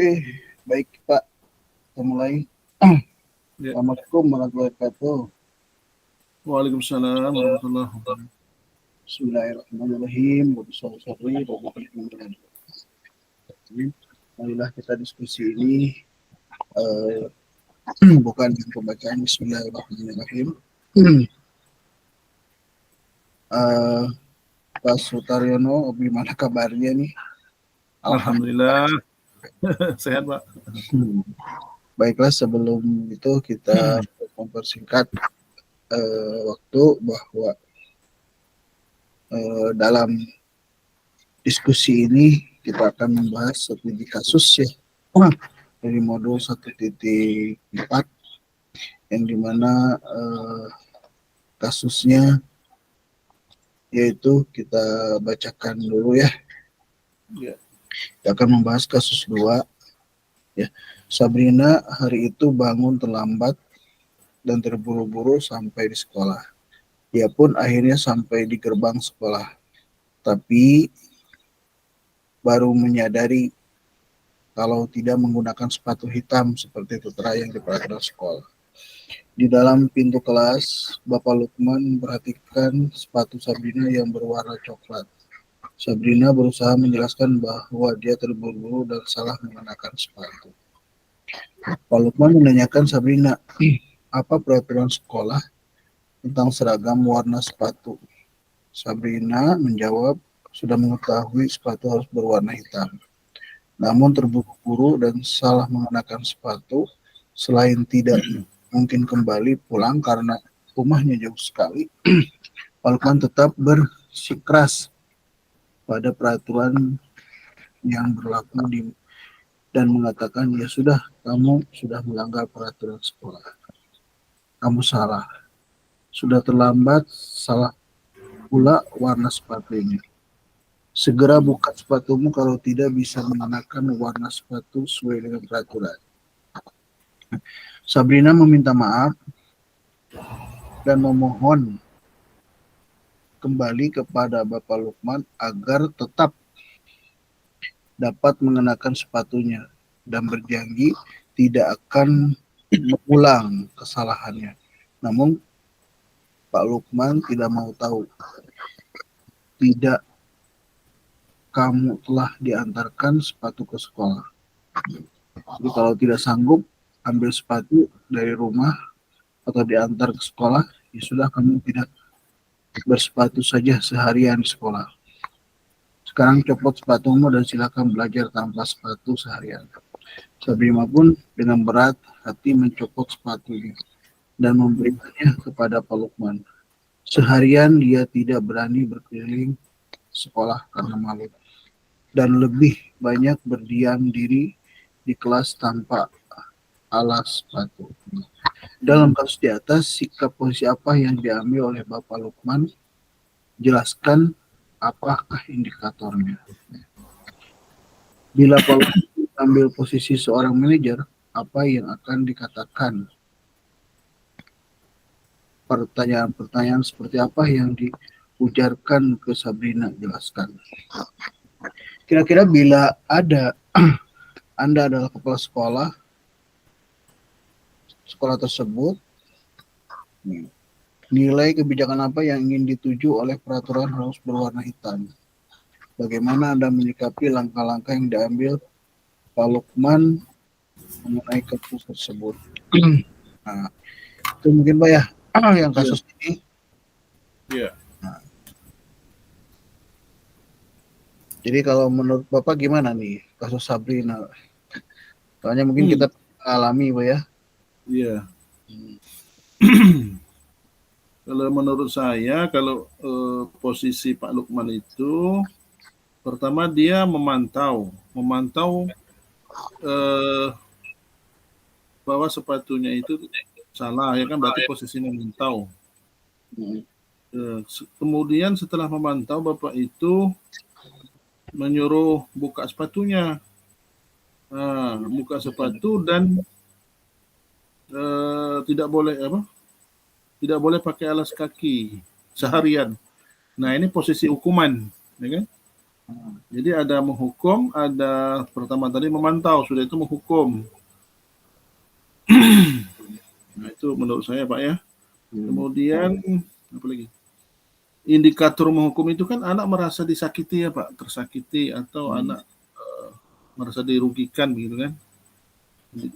Oke, baik Pak, kita mulai. Ya. Assalamualaikum warahmatullahi wabarakatuh. Waalaikumsalam warahmatullahi wabarakatuh. Bismillahirrahmanirrahim. Marilah kita diskusi ini bukan pembacaan Bismillahirrahmanirrahim. Pak Sutaryono, gimana kabarnya nih? Alhamdulillah. Sehat, Pak. Baiklah, sebelum itu kita mempersingkat waktu bahwa dalam diskusi ini kita akan membahas studi kasus ya dari modul 1.4 yang dimana kasusnya yaitu kita bacakan dulu ya. Kita akan membahas kasus 2 ya. Sabrina hari itu bangun terlambat dan terburu-buru sampai di sekolah. Dia pun akhirnya sampai di gerbang sekolah, tapi baru menyadari kalau tidak menggunakan sepatu hitam seperti tertera yang di peraturan sekolah. Di dalam pintu kelas, Bapak Lukman memperhatikan sepatu Sabrina yang berwarna coklat. Sabrina berusaha menjelaskan bahwa dia terburu-buru dan salah mengenakan sepatu. Pak Lukman menanyakan Sabrina, apa peraturan sekolah tentang seragam warna sepatu? Sabrina menjawab, sudah mengetahui sepatu harus berwarna hitam. Namun terburu-buru dan salah mengenakan sepatu, selain tidak mungkin kembali pulang karena rumahnya jauh sekali, Pak Lukman tetap bersikeras pada peraturan yang berlaku dan mengatakan, ya sudah, kamu sudah melanggar peraturan sekolah. Kamu salah. Sudah terlambat, salah pula warna sepatu ini. Segera buka sepatumu kalau tidak bisa mengenakan warna sepatu sesuai dengan peraturan. Sabrina meminta maaf dan memohon kembali kepada Bapak Lukman agar tetap dapat mengenakan sepatunya dan berjanji tidak akan mengulang kesalahannya. Namun Pak Lukman tidak mau tahu. Tidak, kamu telah diantarkan sepatu ke sekolah. Jadi kalau tidak sanggup ambil sepatu dari rumah atau diantar ke sekolah, ya sudah, kamu tidak bersepatu saja seharian di sekolah. Sekarang copot sepatumu dan silakan belajar tanpa sepatu seharian. Sabrina pun dengan berat hati mencopot sepatunya dan memberikannya kepada Pak Lukman. Seharian dia tidak berani berkeliling sekolah karena malu dan lebih banyak berdiam diri di kelas tanpa alas sepatu. Dalam kasus di atas, sikap posisi apa yang diambil oleh Bapak Lukman? Jelaskan apakah indikatornya. Bila Pak Lukman ambil posisi seorang manajer, apa yang akan dikatakan? Pertanyaan-pertanyaan seperti apa yang diujarkan ke Sabrina? Jelaskan. Kira-kira bila ada Anda adalah kepala sekolah tersebut, nilai kebijakan apa yang ingin dituju oleh peraturan harus berwarna hitam? Bagaimana Anda menyikapi langkah-langkah yang diambil Pak Lukman mengenai kasus tersebut? Nah, itu mungkin Pak ya, yang kasus ini. Iya. Nah, jadi kalau menurut Bapak gimana nih kasus Sabrina? Soalnya mungkin kita alami Pak ya. Iya. Kalau menurut saya, kalau posisi Pak Lukman itu, pertama dia memantau bahwa sepatunya itu salah, ya kan, berarti posisinya memantau. Kemudian setelah memantau, Bapak itu menyuruh buka sepatunya, buka sepatu dan tidak boleh pakai alas kaki seharian. Nah, ini posisi hukuman, ya kan? Jadi ada menghukum, ada pertama tadi memantau, sudah itu menghukum. Nah itu menurut saya Pak ya. Kemudian apa lagi? Indikator menghukum itu kan anak merasa disakiti ya Pak, tersakiti atau anak merasa dirugikan begitu kan.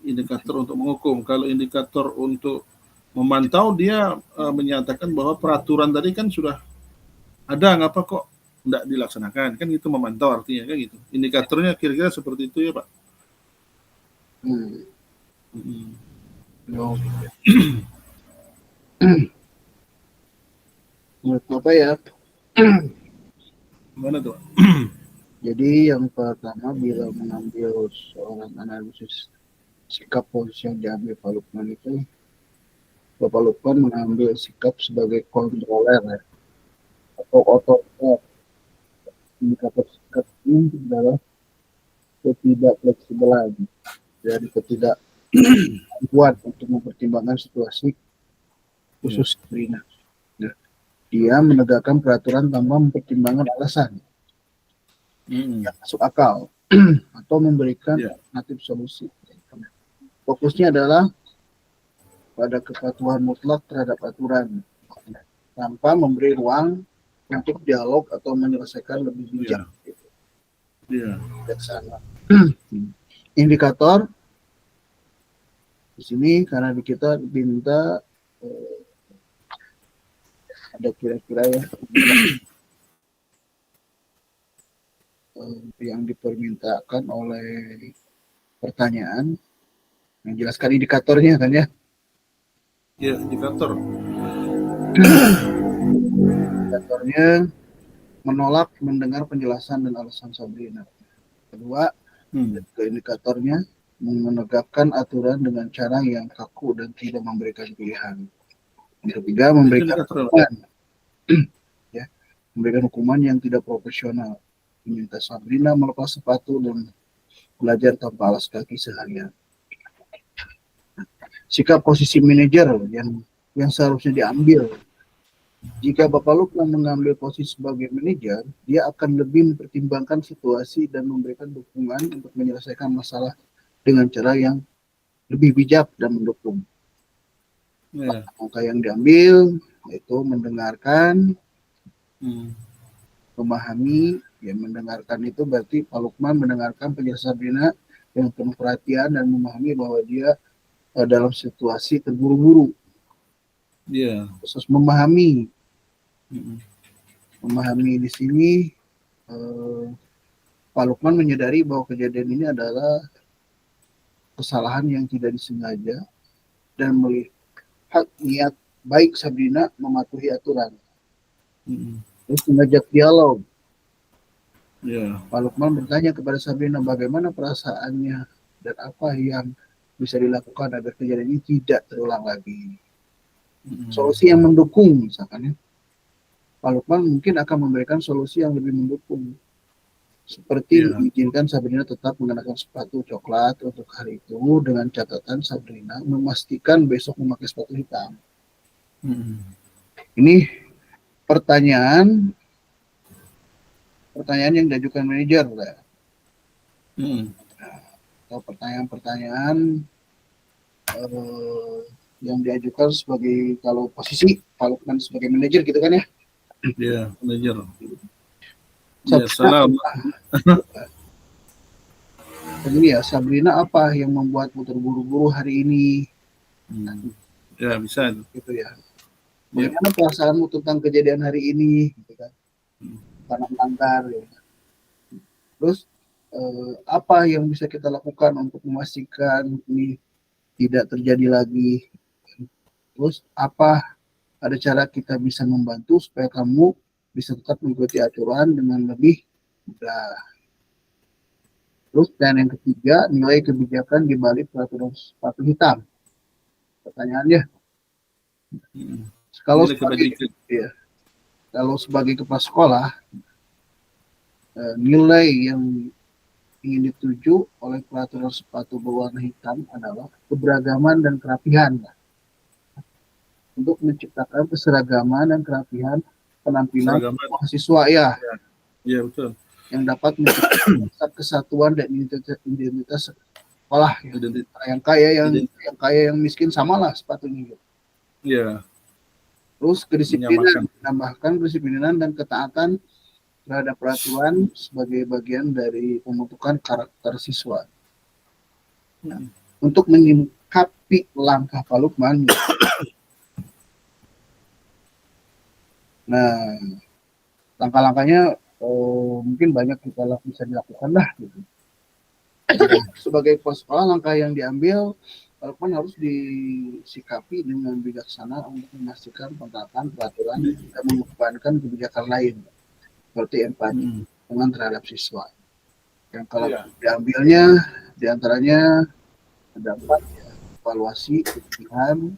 Indikator untuk menghukum. Kalau indikator untuk memantau dia menyatakan bahwa peraturan tadi kan sudah ada, ngapa kok tidak dilaksanakan, kan itu memantau artinya kan gitu. Indikatornya kira-kira seperti itu ya Pak. Menurut Bapak ya, Gimana tuh Pak? jadi yang pertama bila mengambil seorang analisis sikap posisi yang diambil Pak Lukman itu, Bapak Lukman mengambil sikap sebagai kontroler ya, atau otoriter. Indikator sikap ini adalah ketidakfleksibelan, dari ketidakmampuan untuk mempertimbangkan situasi khusus Sabrina. Nah, dia menegakkan peraturan tanpa mempertimbangkan alasan yang masuk akal atau memberikan alternatif solusi. Fokusnya adalah pada kepatuhan mutlak terhadap aturan tanpa memberi ruang untuk dialog atau menyelesaikan lebih bijak. Bijaksana. Indikator di sini karena di kita diminta ada kira-kira ya yang dipermintakan oleh pertanyaan yang jelaskan indikatornya kan ya. Ya, indikator. Indikatornya menolak mendengar penjelasan dan alasan Sabrina. Kedua, indikatornya menegakkan aturan dengan cara yang kaku dan tidak memberikan pilihan. Yang ketiga, memberikan hukuman, ya, memberikan hukuman yang tidak profesional. Meminta Sabrina melepas sepatu dan belajar tanpa alas kaki seharian. Sikap posisi manajer yang seharusnya diambil. Jika Bapak Lukman mengambil posisi sebagai manajer, dia akan lebih mempertimbangkan situasi dan memberikan dukungan untuk menyelesaikan masalah dengan cara yang lebih bijak dan mendukung. Langkah yang diambil yaitu mendengarkan, memahami. Ya, mendengarkan itu berarti Pak Lukman mendengarkan penjelasan Sabrina dengan penuh perhatian dan memahami bahwa dia dalam situasi terburu-buru. Khusus memahami di sini Pak Lukman menyadari bahwa kejadian ini adalah kesalahan yang tidak disengaja dan melihat niat baik Sabrina mematuhi aturan. Terus mengajak dialog. Pak Lukman bertanya kepada Sabrina bagaimana perasaannya dan apa yang bisa dilakukan agar kejadian ini tidak terulang lagi. Solusi yang mendukung misalkan ya. Pak Lukman mungkin akan memberikan solusi yang lebih mendukung. Seperti mengizinkan Sabrina tetap mengenakan sepatu coklat untuk hari itu dengan catatan Sabrina memastikan besok memakai sepatu hitam. Ini pertanyaan yang diajukan manajer ya. Atau pertanyaan-pertanyaan yang diajukan sebagai kalau posisi Pak Lukman sebagai manajer gitu kan ya. Iya, manajer. Salam. Ini ya, Sabrina apa yang membuatmu terburu-buru hari ini? Ya, bisa itu. Gitu ya. Bagaimana perasaanmu tentang kejadian hari ini? Gitu kan. Karena melanggar. Ya. Terus apa yang bisa kita lakukan untuk memastikan ini tidak terjadi lagi? Terus apa ada cara kita bisa membantu supaya kamu bisa tetap mengikuti aturan dengan lebih mudah. Terus dan yang ketiga, nilai kebijakan di balik peraturan sepatu hitam. Pertanyaannya, kalau sebagai kepala sekolah, nilai yang ingin dituju oleh peraturan sepatu berwarna hitam adalah keberagaman dan kerapihan. Untuk menciptakan keseragaman dan kerapihan penampilan mahasiswa ya. Iya betul. yang dapat menciptakan kesatuan dan identitas sekolah ya. Yang kaya yang miskin samalah sepatunya gitu. Iya. Terus kedisiplinan, menambahkan kedisiplinan dan ketaatan terhadap peraturan sebagai bagian dari pembentukan karakter siswa. Nah, untuk menyikapi langkah Pak Lukman, nah langkah-langkahnya mungkin banyak bisa dilakukan lah gitu. Sebagai kepala sekolah, langkah yang diambil Pak Lukman harus disikapi dengan bijaksana untuk memastikan penerapan peraturan dan mengedepankan kebijakan lain seperti empati dengan terhadap siswa. Yang kalau diambilnya diantaranya terdapat evaluasi kebutuhan,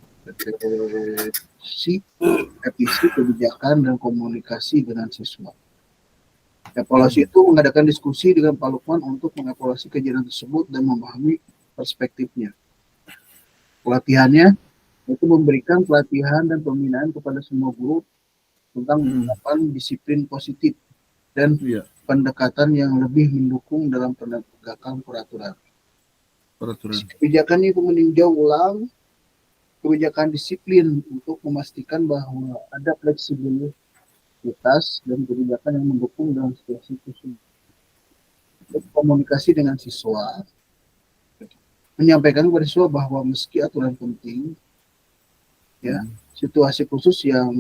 revisi kebijakan dan komunikasi dengan siswa. Evaluasi itu mengadakan diskusi dengan Pak Lukman untuk mengevaluasi kejadian tersebut dan memahami perspektifnya. Pelatihannya itu memberikan pelatihan dan pembinaan kepada semua guru tentang penerapan disiplin positif dan pendekatan yang lebih mendukung dalam penegakan peraturan. Kebijakan itu meninjau ulang kebijakan disiplin untuk memastikan bahwa ada fleksibilitas dan kebijakan yang mendukung dalam situasi tersebut. Komunikasi dengan siswa, menyampaikan kepada siswa bahwa meski aturan penting, ya situasi khusus yang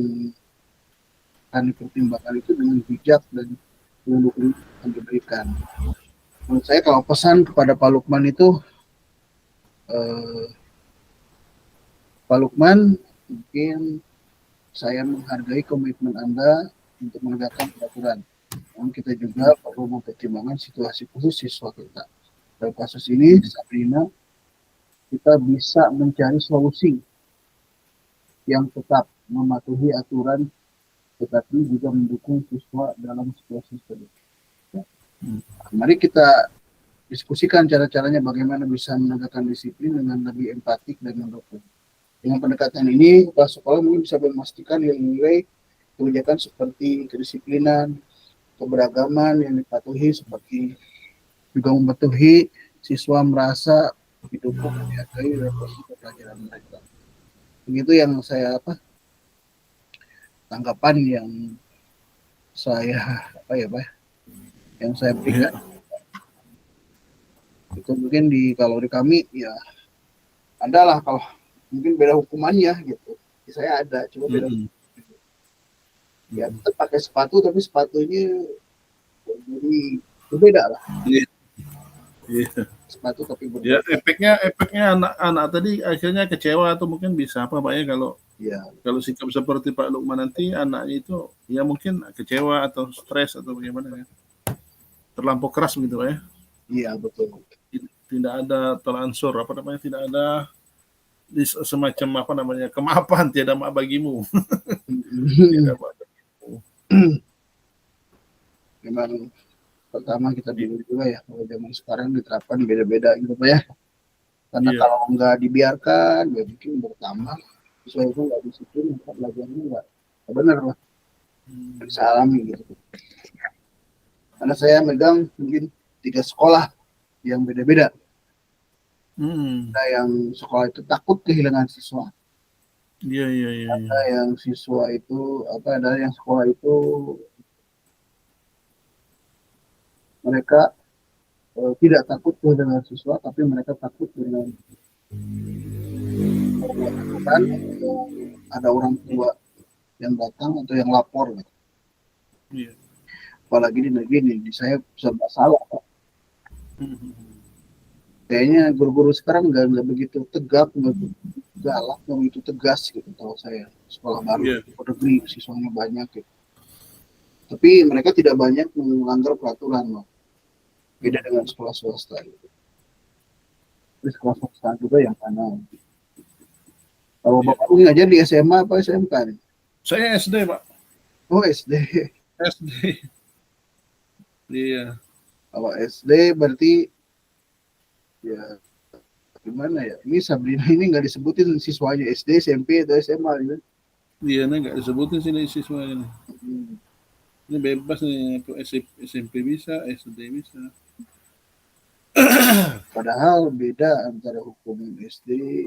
akan dipertimbangkan itu dengan bijak dan mendukung yang diberikan. Menurut saya kalau pesan kepada Pak Lukman itu, Pak Lukman, mungkin saya menghargai komitmen Anda untuk menegakkan peraturan. Namun kita juga perlu mempertimbangkan situasi khusus siswa kita. Dalam kasus ini, Sabrina, kita bisa mencari solusi yang tetap mematuhi aturan, tetapi juga mendukung siswa dalam situasi tersebut. Mari kita diskusikan cara-caranya bagaimana bisa menegakkan disiplin dengan lebih empatik dan mendukung. Dengan pendekatan ini, kepala sekolah mungkin bisa memastikan nilai-nilai kebijakan seperti kedisiplinan, keberagaman yang dipatuhi, seperti juga mematuhi siswa merasa didukung dan dihargai dalam proses pelajaran mereka. Begitu yang saya tanggapan yang saya yang saya berikan. Itu mungkin kalau di kami ya adalah kalau mungkin beda hukumannya gitu. Saya ada, cuma beda. Ya tetap pakai sepatu tapi sepatunya jadi berbeda lah. Sepatu tapi berbeda. Ya, efeknya anak-anak tadi akhirnya kecewa atau mungkin bisa Pak ya kalau sikap seperti Pak Lukman nanti anaknya itu ya mungkin kecewa atau stres atau bagaimana ya. Terlampau keras begitu Pak ya. Iya, betul. Tidak ada teransur tidak ada semacam kemaafan, tiada maaf bagimu. Tidak maaf bagimu. Memang pertama kita bingung juga ya kalau zaman sekarang diterapkan beda-beda gitu Pak ya. Karena kalau nggak dibiarkan ya mungkin bertambah sesuai itu nggak disiplin, pelajarannya nggak benar Pak. Bisa alami gitu. Karena saya megang mungkin 3 sekolah yang beda-beda. Ada yang sekolah itu takut kehilangan siswa. Iya. Ada yang siswa itu ada yang sekolah itu mereka tidak takut kehilangan siswa, tapi mereka takut dengan ada orang tua yang datang atau yang lapor. Iya. Apalagi di negeri ini, saya serba salah Pak. Kayaknya guru-guru sekarang nggak begitu tegak, nggak begitu galak, nggak begitu tegas gitu. Tahu saya sekolah baru negeri siswanya banyak gitu. Tapi mereka tidak banyak melanggar peraturan Pak. Beda dengan sekolah swasta gitu. Di sekolah swasta juga yang mana? Kalau Bapak ngajar di SMA apa SMK nih? Saya SD Pak. Oh SD. Iya. Kalau SD berarti ya gimana ya? Ini Sabrina ini nggak disebutin siswanya SD, SMP atau SMA gitu. Iya, nggak disebutin sini siswanya. Ini bebas nih, SMP bisa, SD bisa. Padahal beda antara hukum SD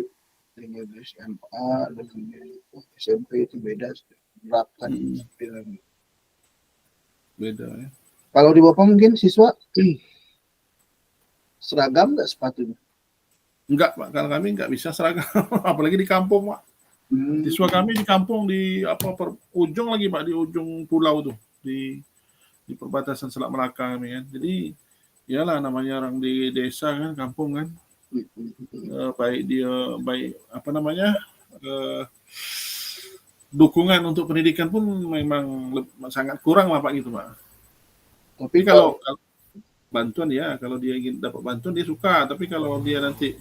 dengan SMA dengan SMP itu beda menerapkan disiplin. Beda ya. Kalau di Bapak mungkin siswa seragam nggak sepatunya? Enggak Pak, kalau kami enggak bisa seragam, apalagi di kampung Pak. Siswa kami di kampung di ujung lagi Pak, di ujung pulau tuh, di perbatasan Selat Melaka kami kan. Jadi iyalah namanya orang di desa kan, kampung kan. Baik apa namanya? Dukungan untuk pendidikan pun memang sangat kurang lah Pak gitu Pak. Tapi kalau bantuan ya, kalau dia ingin dapat bantuan dia suka, tapi kalau dia nanti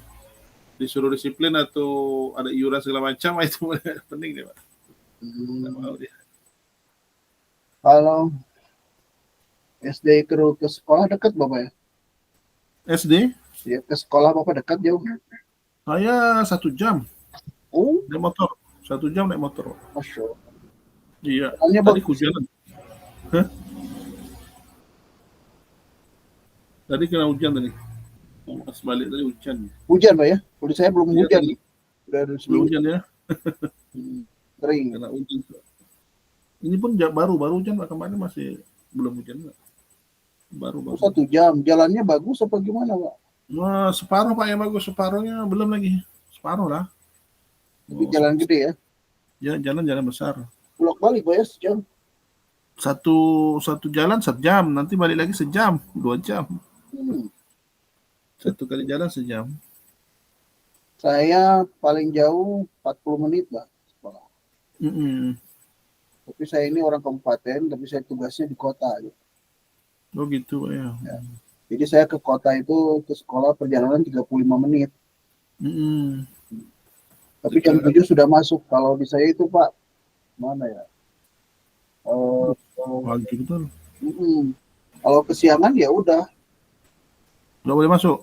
disuruh disiplin atau ada iuran segala macam itu penting deh Pak. Mau dia. Kalau SD ke sekolah dekat Bapak ya? SD? Ya, ke sekolah Bapak dekat jauh? Saya 1 jam. Oh, naik motor. 1 jam naik motor. Masya Allah. Iya. Jalannya Tadi bagus. hujan. Hah? Tadi kena hujan tadi. Pas balik tadi hujan. Hujan Pak ya? Kalau saya belum Iya, hujan. tadi. Udah Belum hujan ya. Kering. Kena hujan. Ini pun baru hujan Pak, kemarin masih belum hujan Pak. Baru. 1 jam. Jalannya bagus apa gimana Pak? Wah, separuh Pak yang bagus, separuhnya belum lagi. Separuh lah. Tapi jalan gede ya? Ya, jalan besar. Pulang balik Pak ya sejam? Satu jalan 1 jam, nanti balik lagi sejam, 2 jam. Satu kali jalan sejam. Saya paling jauh 40 menit Pak sekolah. Tapi saya ini orang kabupaten, tapi saya tugasnya di kota. Gitu. Oh gitu ya. Jadi saya ke kota itu ke sekolah perjalanan 35 menit. Tapi jam 7 sudah masuk. Kalau di saya itu Pak, mana ya? Pagi betul. Kalau kesiangan ya udah. Nggak boleh masuk?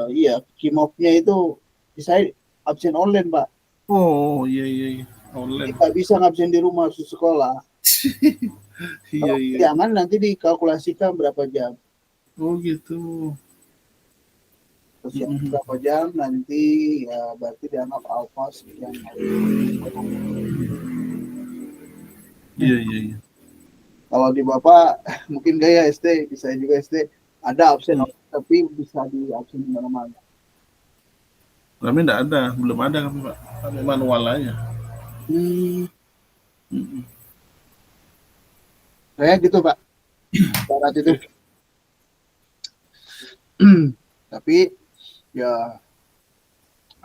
Iya, Kimopnya itu saya absen online Pak. Oh iya. Online. Nggak bisa ngabsen di rumah harus sekolah. Iya. Kesiangan nanti dikalkulasikan berapa jam. Oh gitu. Kesiangan berapa jam nanti ya berarti dianggap alfa sekian. Iya. Kalau di Bapak mungkin gaya SD, di saya juga SD ada absen, tapi bisa di absen di mana-mana. Kami enggak ada, belum ada kami Pak. Kami manual aja. Saya gitu Pak. Barat itu. Tapi ya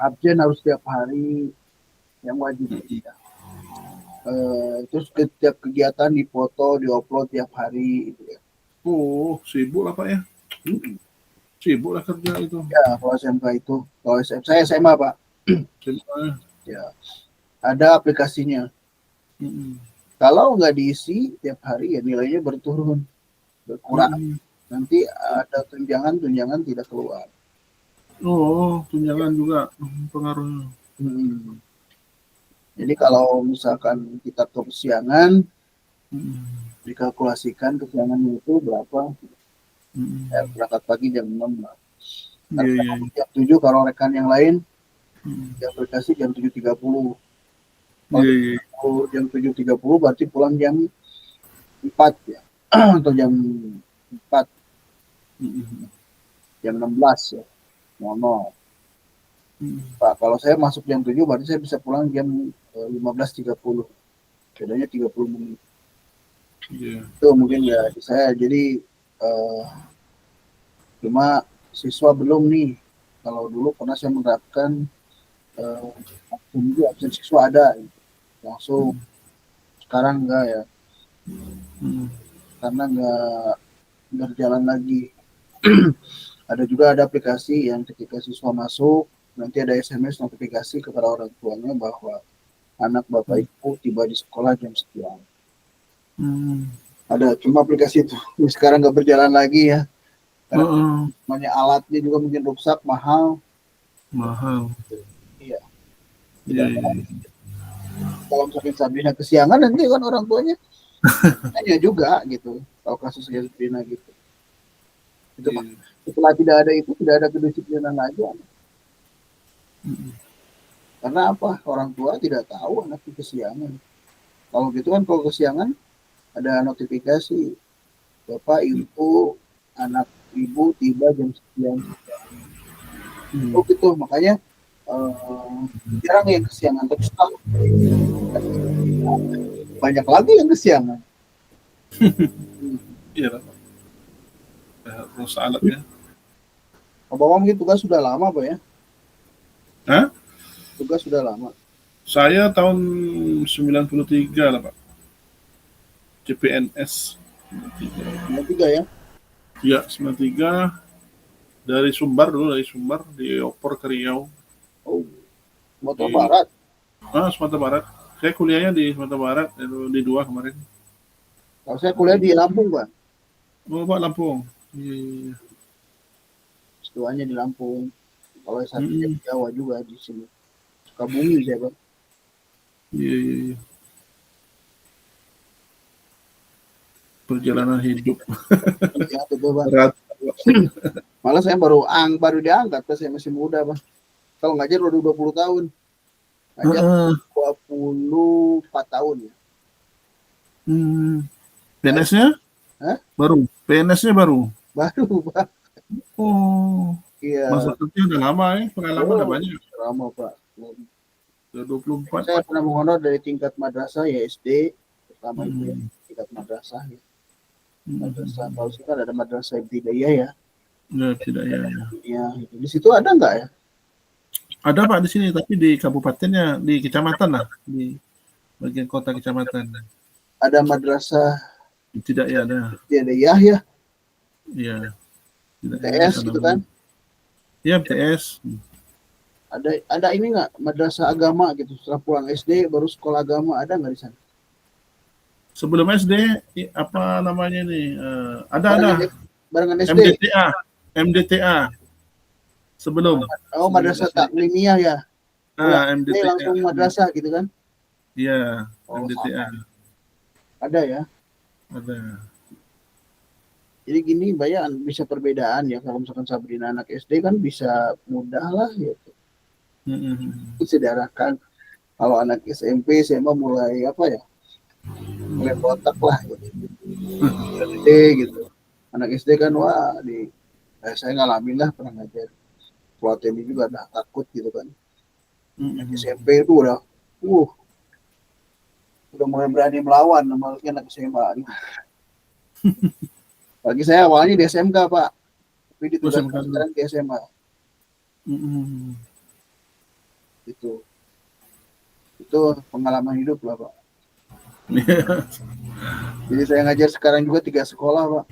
absen harus tiap hari yang wajib. Terus setiap kegiatan dipoto, diupload tiap hari gitu ya. Oh, sibuk lah Pak ya. Sibuk lah kerja itu. Ya, kalau SMK itu. Kalau saya SMA Pak. Ya, ada aplikasinya. Kalau nggak diisi tiap hari ya nilainya berkurang. Nanti ada tunjangan tidak keluar. Oh, tunjangan juga pengaruhnya. Jadi kalau misalkan kita kesiangan, dikalkulasikan kesiangannya itu berapa? Berangkat pagi jam 6 lah. Jam 7 kalau rekan yang lain, di aplikasi jam 7.30. Jam 7.30 berarti pulang jam 4 ya. Atau jam 4. Jam 16 ya. 00. Pak, kalau saya masuk jam 7 berarti saya bisa pulang jam 15.30. Bedanya 30 menit. Itu mungkin ya di saya. Jadi cuma siswa belum nih. Kalau dulu pernah saya menerapkan absen siswa ada langsung. Sekarang enggak ya. Karena enggak berjalan lagi. Ada juga aplikasi yang ketika siswa masuk nanti ada SMS notifikasi kepada orang tuanya bahwa anak bapak ibu tiba di sekolah jam sekian. Ada, cuma aplikasi itu sekarang nggak berjalan lagi ya. Karena alatnya juga mungkin rusak, mahal. Iya. Kalau misalkan Sabrina kesiangan nanti kan orang tuanya Hanya juga gitu, kalau kasus Sabrina gitu. Itu Pak. Iya. Setelah tidak ada itu, tidak ada kedisiplinan lagi. Mm-mm. Karena apa? Orang tua tidak tahu anaknya kesiangan. Kalau gitu kan, kalau kesiangan ada notifikasi, Bapak, Ibu, anak Ibu tiba jam sekian. Oh gitu, makanya jarang yang kesiangan. Tapi setelah banyak lagi yang kesiangan. Iya, Pak. Harus alat ya. Bapak mungkin tugas sudah lama, Pak ya? Hah? Tugas sudah lama. Saya tahun 93 lah Pak. CPNS. 3 ya? Ya, 93 dari Sumbar dulu, dari Sumbar dioper ke Riau. Oh, Sumatera Di Barat. Sumatera Barat. Saya kuliahnya di Sumatera Barat, di 2 kemarin. Kalau saya kuliah di Lampung, Pak. Oh, Pak Lampung. Iya. S2-nya di Lampung. Kalau S1-nya Mm-mm. di Jawa juga di sini. Sukabumi saya, Pak. Iya, iya, iya. Perjalanan hidup Ya, betul, Pak. berat. Malah saya baru diangkat, Pak. Saya masih muda, Pak. Kalau ngajar udah 20 tahun. Ngajar Heeh. 24 tahun ya. PNS-nya Hah? baru. PNS-nya baru. Baru, Pak. Oh, masa Iya. kerja udah lama ya, pengalaman udah Oh, banyak. lama, Pak. Udah 24, Saya Pak. pernah menghonor dari tingkat madrasah ya, SD. Pertama itu ya, Hmm. tingkat madrasah ya. Madrasah, Hmm. kalau sih kan ada madrasah ibtidaiyah ya. Ya, tidak ya, ya. Ya, gitu. Di situ ada nggak ya? Ada Pak di sini, tapi di kabupatennya, di kecamatan lah, di bagian kota kecamatan. Ada madrasah Tidak ya ada. ibtidaiyah ya, Iya, tidak ya MTS tanah. gitu kan? Ya, MTS. Ada ini nggak, madrasah agama gitu? Setelah pulang SD baru sekolah agama, ada nggak di sana? Sebelum SD apa namanya nih? Ada Barengan, barengan SD. MDTA. MDTA sebelum Oh, sebelum madrasah SD. taklimiyah ya. Pulang SD MDTA. langsung madrasah gitu kan? Iya, Oh, MDTA sama. Ada ya. ada. Jadi gini, Mbak, bisa perbedaan ya. Kalau misalkan Sabrina anak SD kan bisa mudah lah gitu. Hmm. Bisa diarahkan. Kalau anak SMP, SMA mulai apa ya? Mulai botak lah gitu. SD gitu. Anak SD kan wah saya ngalamin lah, pernah ngajar. Pelatihan ini juga udah takut gitu kan. Anak Hmm. SMP itu uh, udah mulai berani melawan sama anak SMA. Bagi saya awalnya di SMK, Pak. Tapi Terus yang ditugaskan sekarang di SMA. hmm. Gitu. Itu pengalaman hidup lah, Pak. Jadi saya ngajar sekarang juga 3 sekolah, Pak.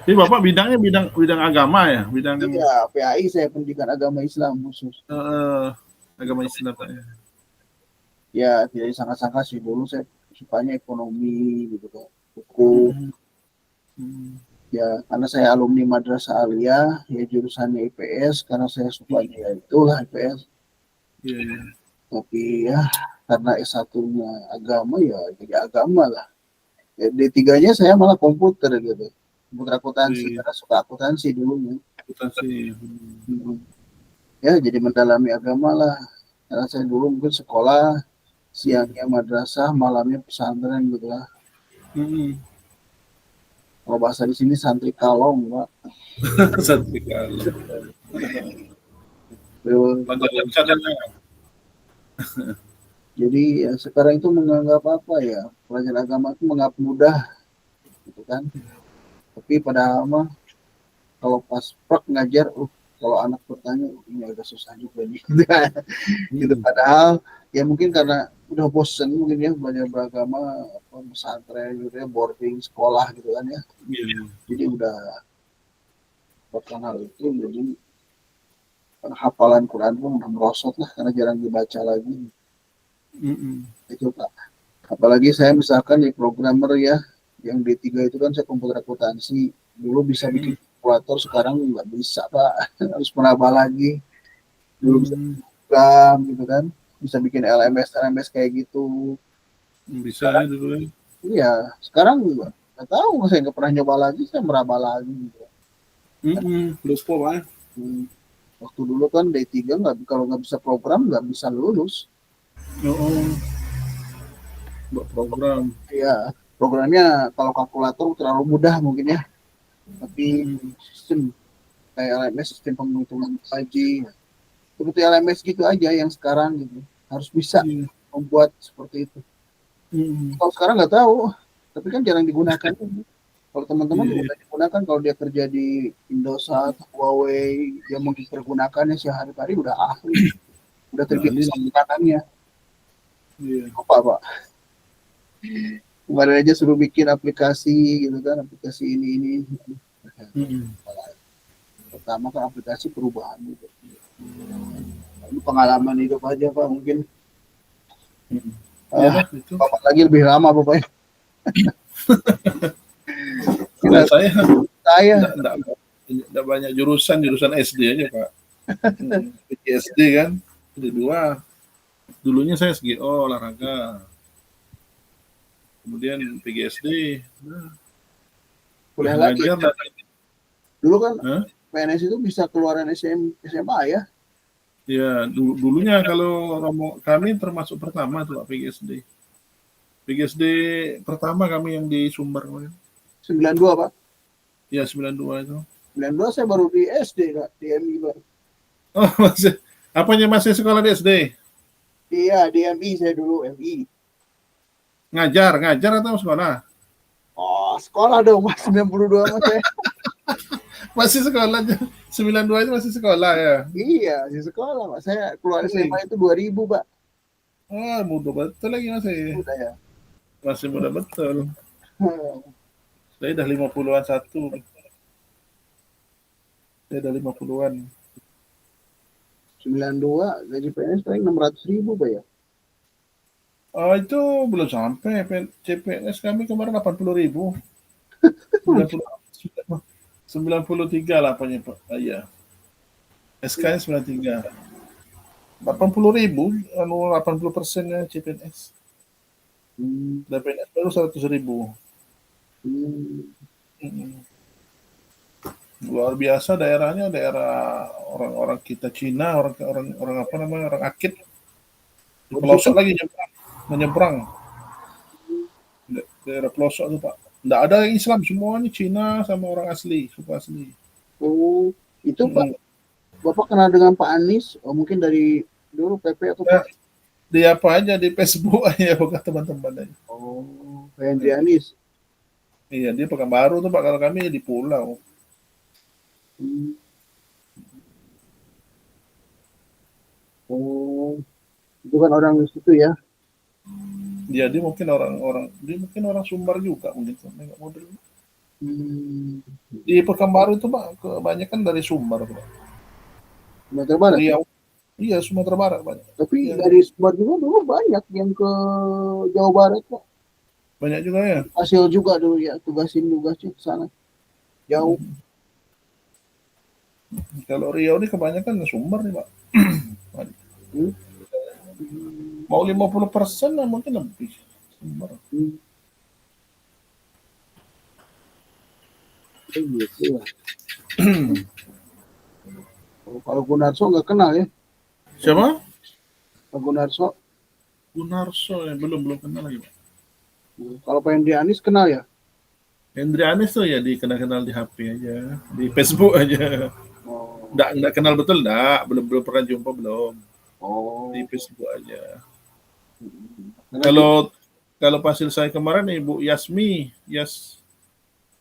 Jadi Bapak bidangnya bidang agama ya, bidang Iya, PAI saya, pendidikan agama Islam khusus. eh, agama Islam Pak ya. Ya, tidak disangka-sangka sih, dulu saya sukanya ekonomi gitu kan. Hukum. Hmm. Hmm. Ya, karena saya alumni Madrasah Aliyah, ya jurusannya IPS, karena saya sukanya ya itulah IPS. Iya, iya. Tapi ya, karena S1-nya agama, ya jadi agama lah. Ya, D3-nya saya malah komputer gitu. Komputer akuntansi, Di karena suka akuntansi dulunya. akuntansi. Ya, jadi mendalami agama lah. Karena saya dulu mungkin sekolah, siangnya madrasah, malamnya pesantren gitu lah. Hmm. Kalau bahasa di sini santri kalong, Pak. Sertifikat. Pelajaran cadangnya. Jadi ya sekarang itu menganggap apa ya, pelajaran agama itu menganggap mudah gitu kan. Tapi pada mah kalau pas prok ngajar, kalau anak bertanya ini agak susah juga nih. Gitu, Hmm. padahal ya mungkin karena udah bosen mungkin ya belajar beragama, apa, pesantren gitu ya, boarding sekolah gitu kan ya. Iya. Jadi udah bahkan hal itu jadi hafalan Quran pun udah merosot lah karena jarang dibaca lagi. Hmm. Itu Pak. Apalagi saya misalkan di programmer ya, yang D3 itu kan saya komputer akuntansi, dulu bisa bikin Hmm. kalkulator, sekarang nggak bisa Pak. Harus menambah lagi. Dulu bisa Hmm. program gitu kan, bisa bikin LMS LMS kayak gitu. Bisa ya Sekarang dulu ya. Iya, sekarang juga nggak tahu, saya nggak pernah nyoba lagi, saya meraba lagi gitu. Lulus po Pak. Waktu dulu kan D3 nggak, kalau nggak bisa program nggak bisa lulus. Oo, buat program. Iya, programnya kalau kalkulator terlalu mudah mungkin ya, tapi sistem kayak LMS, sistem penghitungan gaji, seperti LMS gitu aja yang sekarang gitu, harus bisa Iya. membuat seperti itu. Kalau sekarang nggak tahu, tapi kan jarang digunakan. Kalau teman-teman Iya. udah digunakan, kalau dia kerja di Indosat, Huawei, dia mungkin pergunakannya sehari-hari, udah ahli, udah Udah ahli terbiasa nih. menggunakannya. Iya. Apa Pak? Kemarin aja suruh bikin aplikasi gitu kan, aplikasi ini. Pertama kan aplikasi perubahan gitu. Ini pengalaman hidup aja Pak, mungkin. Iyalah itu. Bapak lagi lebih lama Bapak ya. Kalau saya Saya enggak banyak jurusan SD aja Pak. SD kan, D2. Dulunya saya SGO olahraga. Kemudian PGSD, kuliah lagi. belajar. Dulu kan Hah? PNS itu bisa keluaran SMA ya. Ya, dulunya kalau Romo kami termasuk pertama tuh Pak PGSD. PGSD pertama kami yang di Sumber kemarin. 92 Pak. Ya 92 itu. 92 saya baru di SD Kak, di MI Pak. Oh masih, apanya masih sekolah di SD? Iya, di MI saya dulu, MI. Ngajar atau sekolah? Oh, sekolah dong Mas, 92 Mas saya. Masih sekolah, 92 itu masih sekolah ya? Iya, di sekolah Pak. Saya keluar Ini. SMA itu 2000 Pak. Oh, muda betul lagi masih. Udah ya. Masih muda betul. Saya udah 50-an satu. Saya udah 50-an. 92 gaji PNS paling 600.000 Pak ya. Oh, itu belum sampai. CPNS kami kemarin 80.000. 93 lah apanya Pak. Iya. SK-nya 93. 80.000, 80%-nya CPNS. Dan PNS baru 100.000. Luar biasa daerahnya, daerah orang-orang kita Cina, orang apa namanya, orang Akit. Di pelosok lagi menyeberang. Daerah pelosok tuh Pak. Nggak ada yang Islam, semuanya Cina sama orang asli, suku asli. Oh, itu Pak. Bapak kenal dengan Pak Anies? Oh, mungkin dari dulu PP atau Pak? Di apa aja, di Facebook aja bukan teman-teman aja. Oh, Pak Hendri Anies. Iya, dia Pekanbaru tuh Pak, kalau kami di Pulau. Oh, itu kan orang di situ ya. Dia mungkin orang Sumbar juga mungkin, nggak model. Di Pekanbaru itu Pak, kebanyakan dari Sumbar Pak. Sumatera Barat. Riau. Iya, Sumatera Barat banyak. Tapi dari Sumbar juga dulu banyak yang ke Jawa Barat Pak. Banyak juga ya. Hasil juga dulu ya, tugasin ke sana. Jauh. Kalau Riau ini kebanyakan Sumbar nih Pak. Mau 50% lah mungkin lebih. Sumbar. Gitu ya. Kalau Gunarso nggak kenal ya? Siapa? Pak Gunarso. Gunarso ya, belum kenal lagi Pak. Kalau Pak Hendri Anies kenal ya? Hendri Anies tuh ya dikenal di HP aja, di Facebook aja. Nggak kenal betul, belum pernah jumpa belum. Di Facebook aja. Kalau hasil saya kemarin Ibu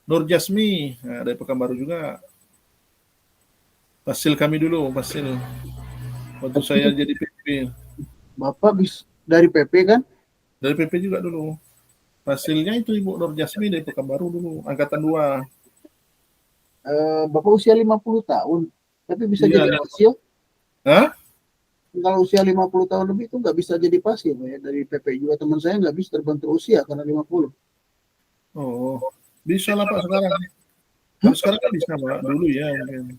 Nur Jasmi, nah, dari Pekanbaru juga. Hasil kami dulu, hasil waktu saya jadi PP. Bapak dari PP kan? Dari PP juga dulu. Hasilnya itu Ibu Nur Jasmi dari Pekanbaru dulu, angkatan 2. Bapak usia 50 tahun, tapi bisa jadi pasien? Hah? Kalau usia 50 tahun lebih itu nggak bisa jadi pasien ya. Dari PP juga teman saya nggak bisa terbentuk usia karena 50. Oh, bisa lah Pak sekarang. Kalau sekarang kan bisa Pak, dulu ya mungkin.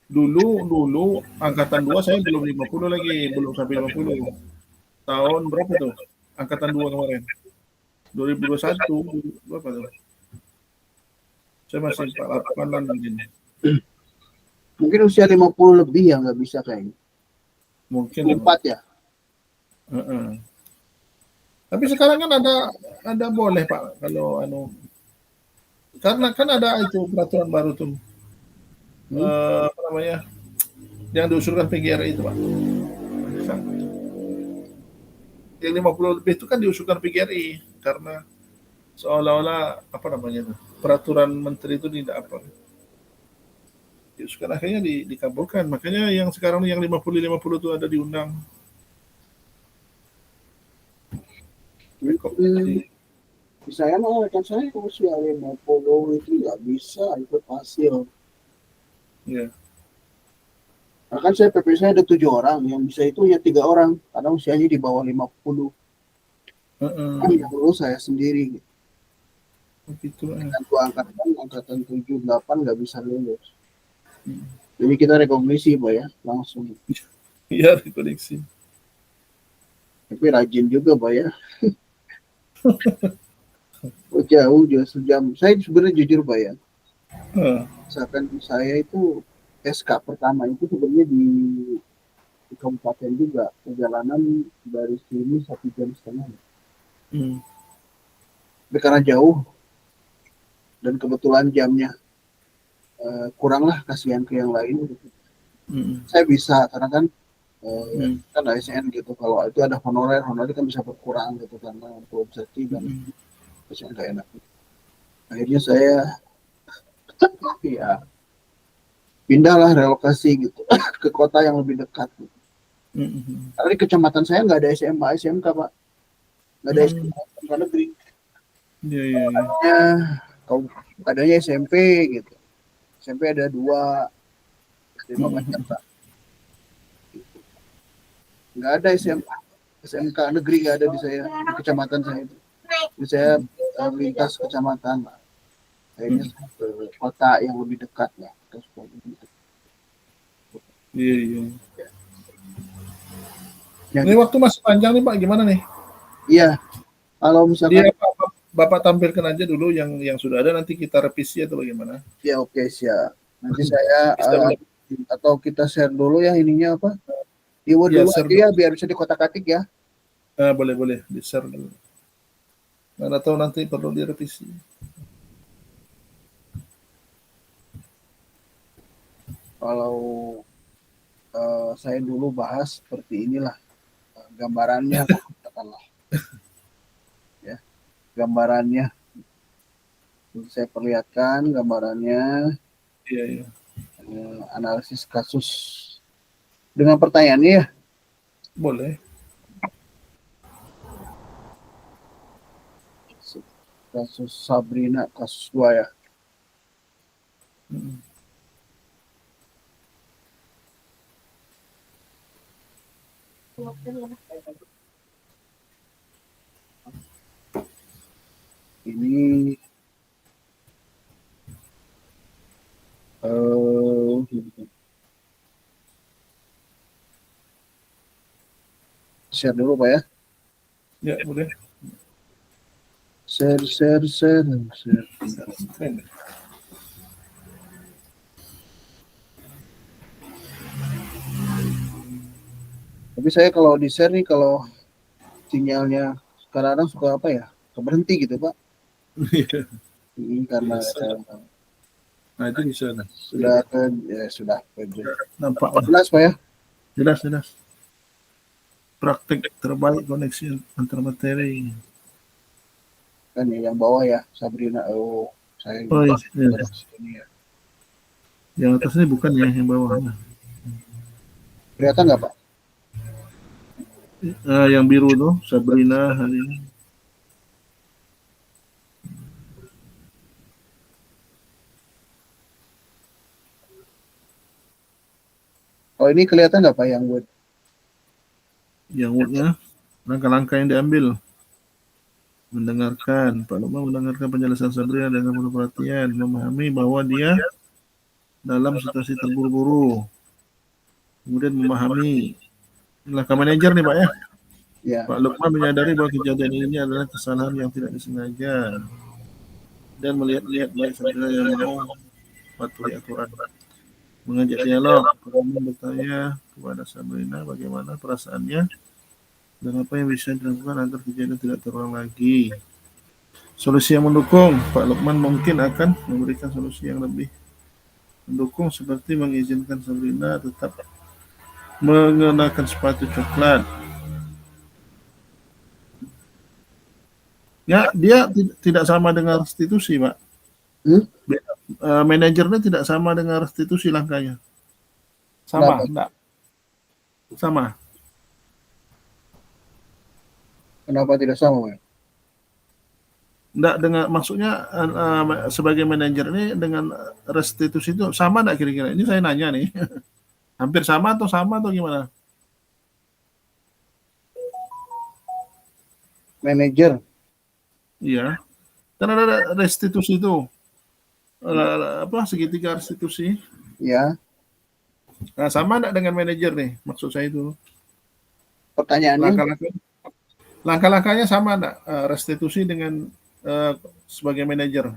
Dulu angkatan 2 saya belum 50 lagi, belum sampai 50. Tahun berapa tuh? Angkatan 2 kemarin. 2021 berapa tuh? Saya masih 48-an mungkin. Mungkin usia 50 lebih ya nggak bisa kayaknya. Mungkin 4 ya. Tapi sekarang kan ada boleh Pak kalau karena kan ada itu peraturan baru tuh. Apa namanya? Yang diusulkan PGRI itu Pak. Yang 50 lebih itu kan diusulkan PGRI karena seolah-olah apa namanya tuh, peraturan menteri itu tidak apa. Diusulkan akhirnya dikabulkan. Makanya yang sekarang yang 50 itu ada diundang. Saya mau kan saya usia 50 itu nggak bisa ikut hasil. Ya. Nah, kan saya PP saya ada 7 orang, yang bisa itu hanya 3 orang, karena usianya di bawah 50. Yang lulus saya sendiri. Begitu. Angkatan 78 nggak bisa lulus. Jadi kita rekognisi Pak ya, langsung. Iya, rekognisi. Tapi rajin juga Pak ya. Jauh sejam. Saya sebenarnya jujur Pak ya. Misalkan saya itu SK pertama itu sebenarnya di kabupaten juga, perjalanan dari sini 1,5 jam. Tapi karena jauh dan kebetulan jamnya kuranglah, kasihan ke yang lain. Saya bisa karena kan kan ASN gitu. Kalau itu ada honorer kan bisa berkurang gitu karena untuk obsesi dan ASN nggak enak. Akhirnya saya ya pindahlah, relokasi gitu ke kota yang lebih dekat. Gitu. Karena di kecamatan saya nggak ada SMA, SMK Pak, nggak ada SMK negeri. Adanya SMP gitu. SMP ada 2, SMA banyak Pak. Nggak ada SMK negeri, nggak ada di saya, di kecamatan saya itu. Jadi saya lintas kecamatan, akhirnya ke kota yang lebih dekat ya. Iya. Ini waktu masih panjang nih Pak, gimana nih? Iya, kalau misalkan Bapak tampilkan aja dulu yang sudah ada, nanti kita revisi atau bagaimana? Ya oke, siap. Nanti saya atau kita share dulu ya ininya apa? Dulu aja ya biar bisa dikotak-katik ya. Boleh di share dulu. Mana tahu nanti perlu direvisi. Kalau saya dulu bahas seperti inilah gambarannya, katakanlah. Ya, gambarannya. Saya perlihatkan gambarannya. Iya. Analisis kasus dengan pertanyaannya ya. Boleh. Kasus Sabrina, kasus 2 ya. Ini share dulu Pak ya. Ya, boleh. Share. Tapi saya kalau di share nih, kalau sinyalnya kadang-kadang suka apa ya, berhenti gitu Pak. Ini karena nah itu bisa sudah nampak jelas Pak ya. Jelas. Praktek terbaik koneksi antar materi. Kan ya, yang bawah ya Sabrina. Saya iya. Yang atas ini bukan ya, yang bawah. Kelihatan nggak Pak? Yang biru tuh Sabrina hari ini. Oh ini kelihatan nggak Pak yang Word? Yang Wordnya langkah-langkah yang diambil. Mendengarkan, Pak Lukman mendengarkan penjelasan Sabrina dengan penuh perhatian, memahami bahwa dia dalam situasi terburu-buru. Kemudian memahami langkah manajer nih Pak ya. Ya. Pak Lukman menyadari bahwa kejadian ini adalah kesalahan yang tidak disengaja dan melihat-lihat baik Sabrina yang mau patuhi aturan. Mengajak dialog, Pak Lukman bertanya kepada Sabrina bagaimana perasaannya dan apa yang bisa dilakukan agar kejadian tidak terulang lagi. Solusi yang mendukung, Pak Lukman mungkin akan memberikan solusi yang lebih mendukung seperti mengizinkan Sabrina tetap mengenakan sepatu coklat. Ya, dia tidak sama dengan restitusi, Pak. Manajernya tidak sama dengan restitusi langkahnya. Sama, enggak? Sama. Kenapa tidak sama, Pak? Enggak, dengan maksudnya sebagai manajer ini dengan restitusi itu sama enggak kira-kira? Ini saya nanya nih. Hampir sama atau gimana? Manajer. Iya. Kan ada restitusi itu. Segitiga restitusi. Ya. Nah, sama enggak dengan manajer nih? Maksud saya itu. Pertanyaannya? Langkah-langkahnya sama enggak? Restitusi dengan sebagai manajer.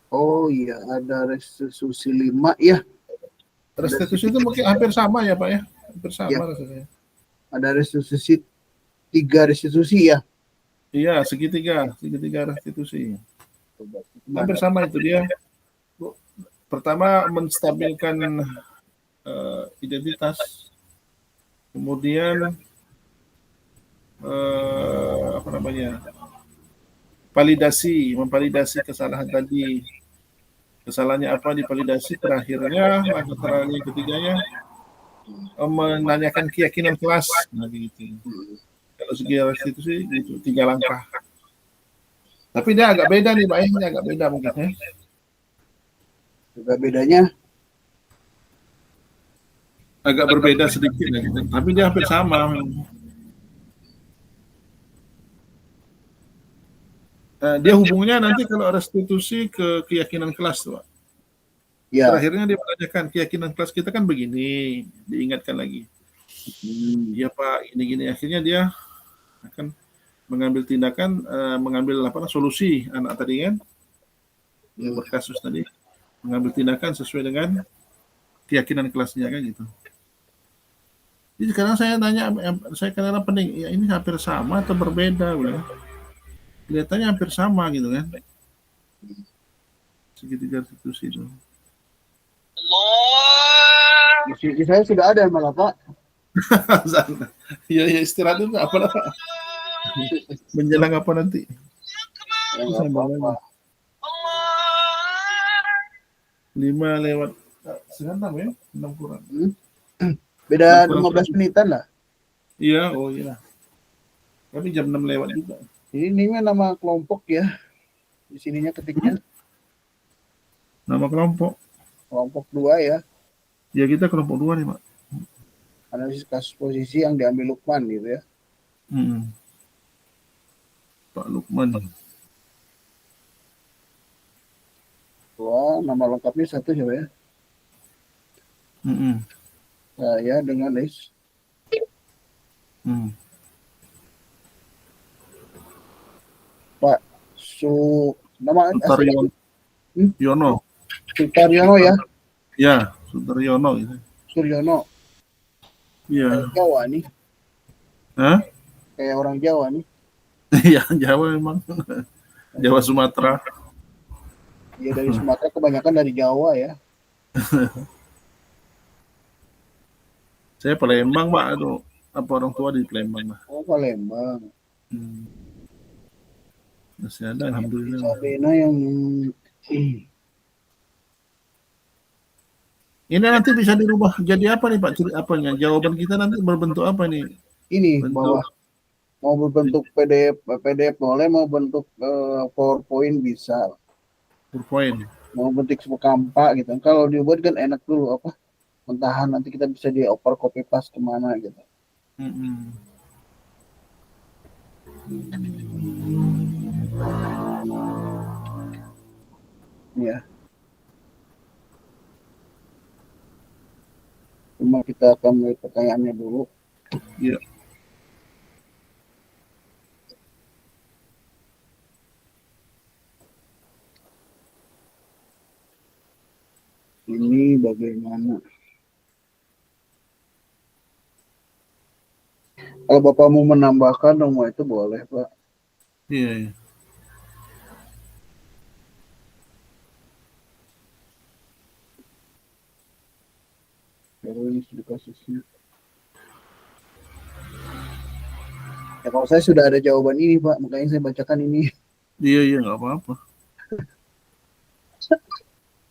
Oh iya, ada restitusi 5 ya. Restitusi itu mungkin hampir sama ya Pak ya? Hampir sama ya. rasanya. Ada restitusi 3 restitusi ya? Iya, segitiga restitusi. Hampir sama itu dia. Pertama menstabilkan identitas, kemudian memvalidasi kesalahan tadi. Kesalahannya apa divalidasi, terakhirnya langkah terakhir ketiganya menanyakan keyakinan kelas. Nah, gitu. Kalau segi restitusi gitu 3 langkah. Tapi dia agak beda nih Pak, ini agak beda mungkin ya. Juga bedanya? Agak berbeda sedikit lah gitu. Tapi dia hampir sama. Dia hubungnya nanti kalau restitusi ke keyakinan kelas tuh Pak. Ya. Terakhirnya dia menanyakan keyakinan kelas kita kan begini, diingatkan lagi. Ya Pak, ini akhirnya dia akan mengambil tindakan, mengambil solusi anak tadi kan, yang berkasus tadi, mengambil tindakan sesuai dengan keyakinan kelasnya kan gitu. Jadi sekarang saya tanya, saya kadang-kadang pening, ya ini hampir sama atau berbeda? Udah. Kelihatannya hampir sama gitu kan. Segitiga restitusi itu. Di saya sudah ada malah Pak. Ya istirahat dulu apa lah Pak? Menjelang apa nanti? Ya, apa-apa. 5:06 ya? 6 kurang. Beda 15 menitan lah. Iya, oh iya. Tapi jam 6 lewat juga. Ini nama kelompok ya. Di sininya ketiknya. Nama kelompok. Kelompok 2 ya. Ya kita kelompok 2 nih Pak. Analisis kasus posisi yang diambil Lukman gitu ya. Pak Lukman. Wah, nama lengkapnya satu siapa ya? Saya dengan Lis. Pak nama Yono. Sutaryono ya? Ya, Sutaryono gitu. Suryono. Iya. Jawa nih. Hah? Kayak orang Jawa nih. Iya, Jawa emang. Jawa Sumatera. Iya dari Sumatera, kebanyakan dari Jawa ya. Saya Palembang Pak, itu apa orang tua di Palembang Pak. Oh Palembang. Masih ada alhamdulillah. Sabrina yang ini nanti bisa dirubah jadi apa nih Pak? Apanya? Jawaban kita nanti berbentuk apa nih? Ini bawah mau berbentuk PDF boleh, mau bentuk PowerPoint bisa. PowerPoint. Mau bentuk kampa gitu. Kalau dibuat kan enak dulu apa? Mentahan nanti kita bisa dioper copy paste kemana gitu. Ya. Cuma kita akan melihat pertanyaannya dulu. Iya. bagaimana? Kalau Bapak mau menambahkan nomor itu boleh, Pak. Iya, iya. Baru ini sudah kasusnya. Ya kalau saya sudah ada jawaban ini, Pak, makanya saya bacakan ini. Iya, iya, nggak apa-apa.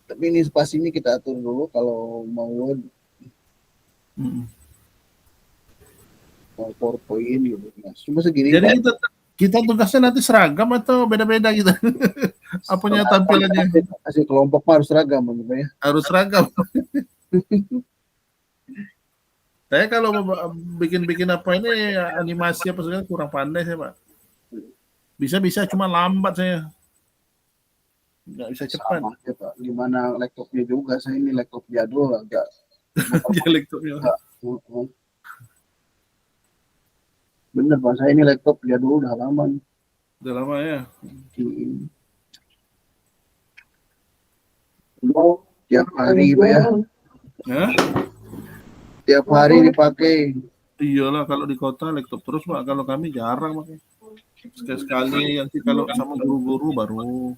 Tapi ini pas ini kita atur dulu kalau mau Word, mau PowerPoint gitu. Nah, cuma segini. Jadi kita tugasnya nanti seragam atau beda-beda gitu? Apanya tampilannya? Hasil kelompok mah harus seragam, Pak ya. Harus seragam. Saya kalau bikin apa ini animasi apa segala kurang pandai saya, Pak. Bisa cuma lambat saya. Nggak bisa cepat. Sama ya, Pak. Gimana laptopnya juga, saya ini laptop jadul agak. Laptopnya. Bener Pak, saya ini laptop jadul udah lama nih. Udah lama ya. Tiap hari Pak ya. Hah? Tiap hari dipakai. Iyalah kalau di kota laptop terus Pak, kalau kami jarang pakai. Sekali-sekali nanti kalau sama guru-guru baru.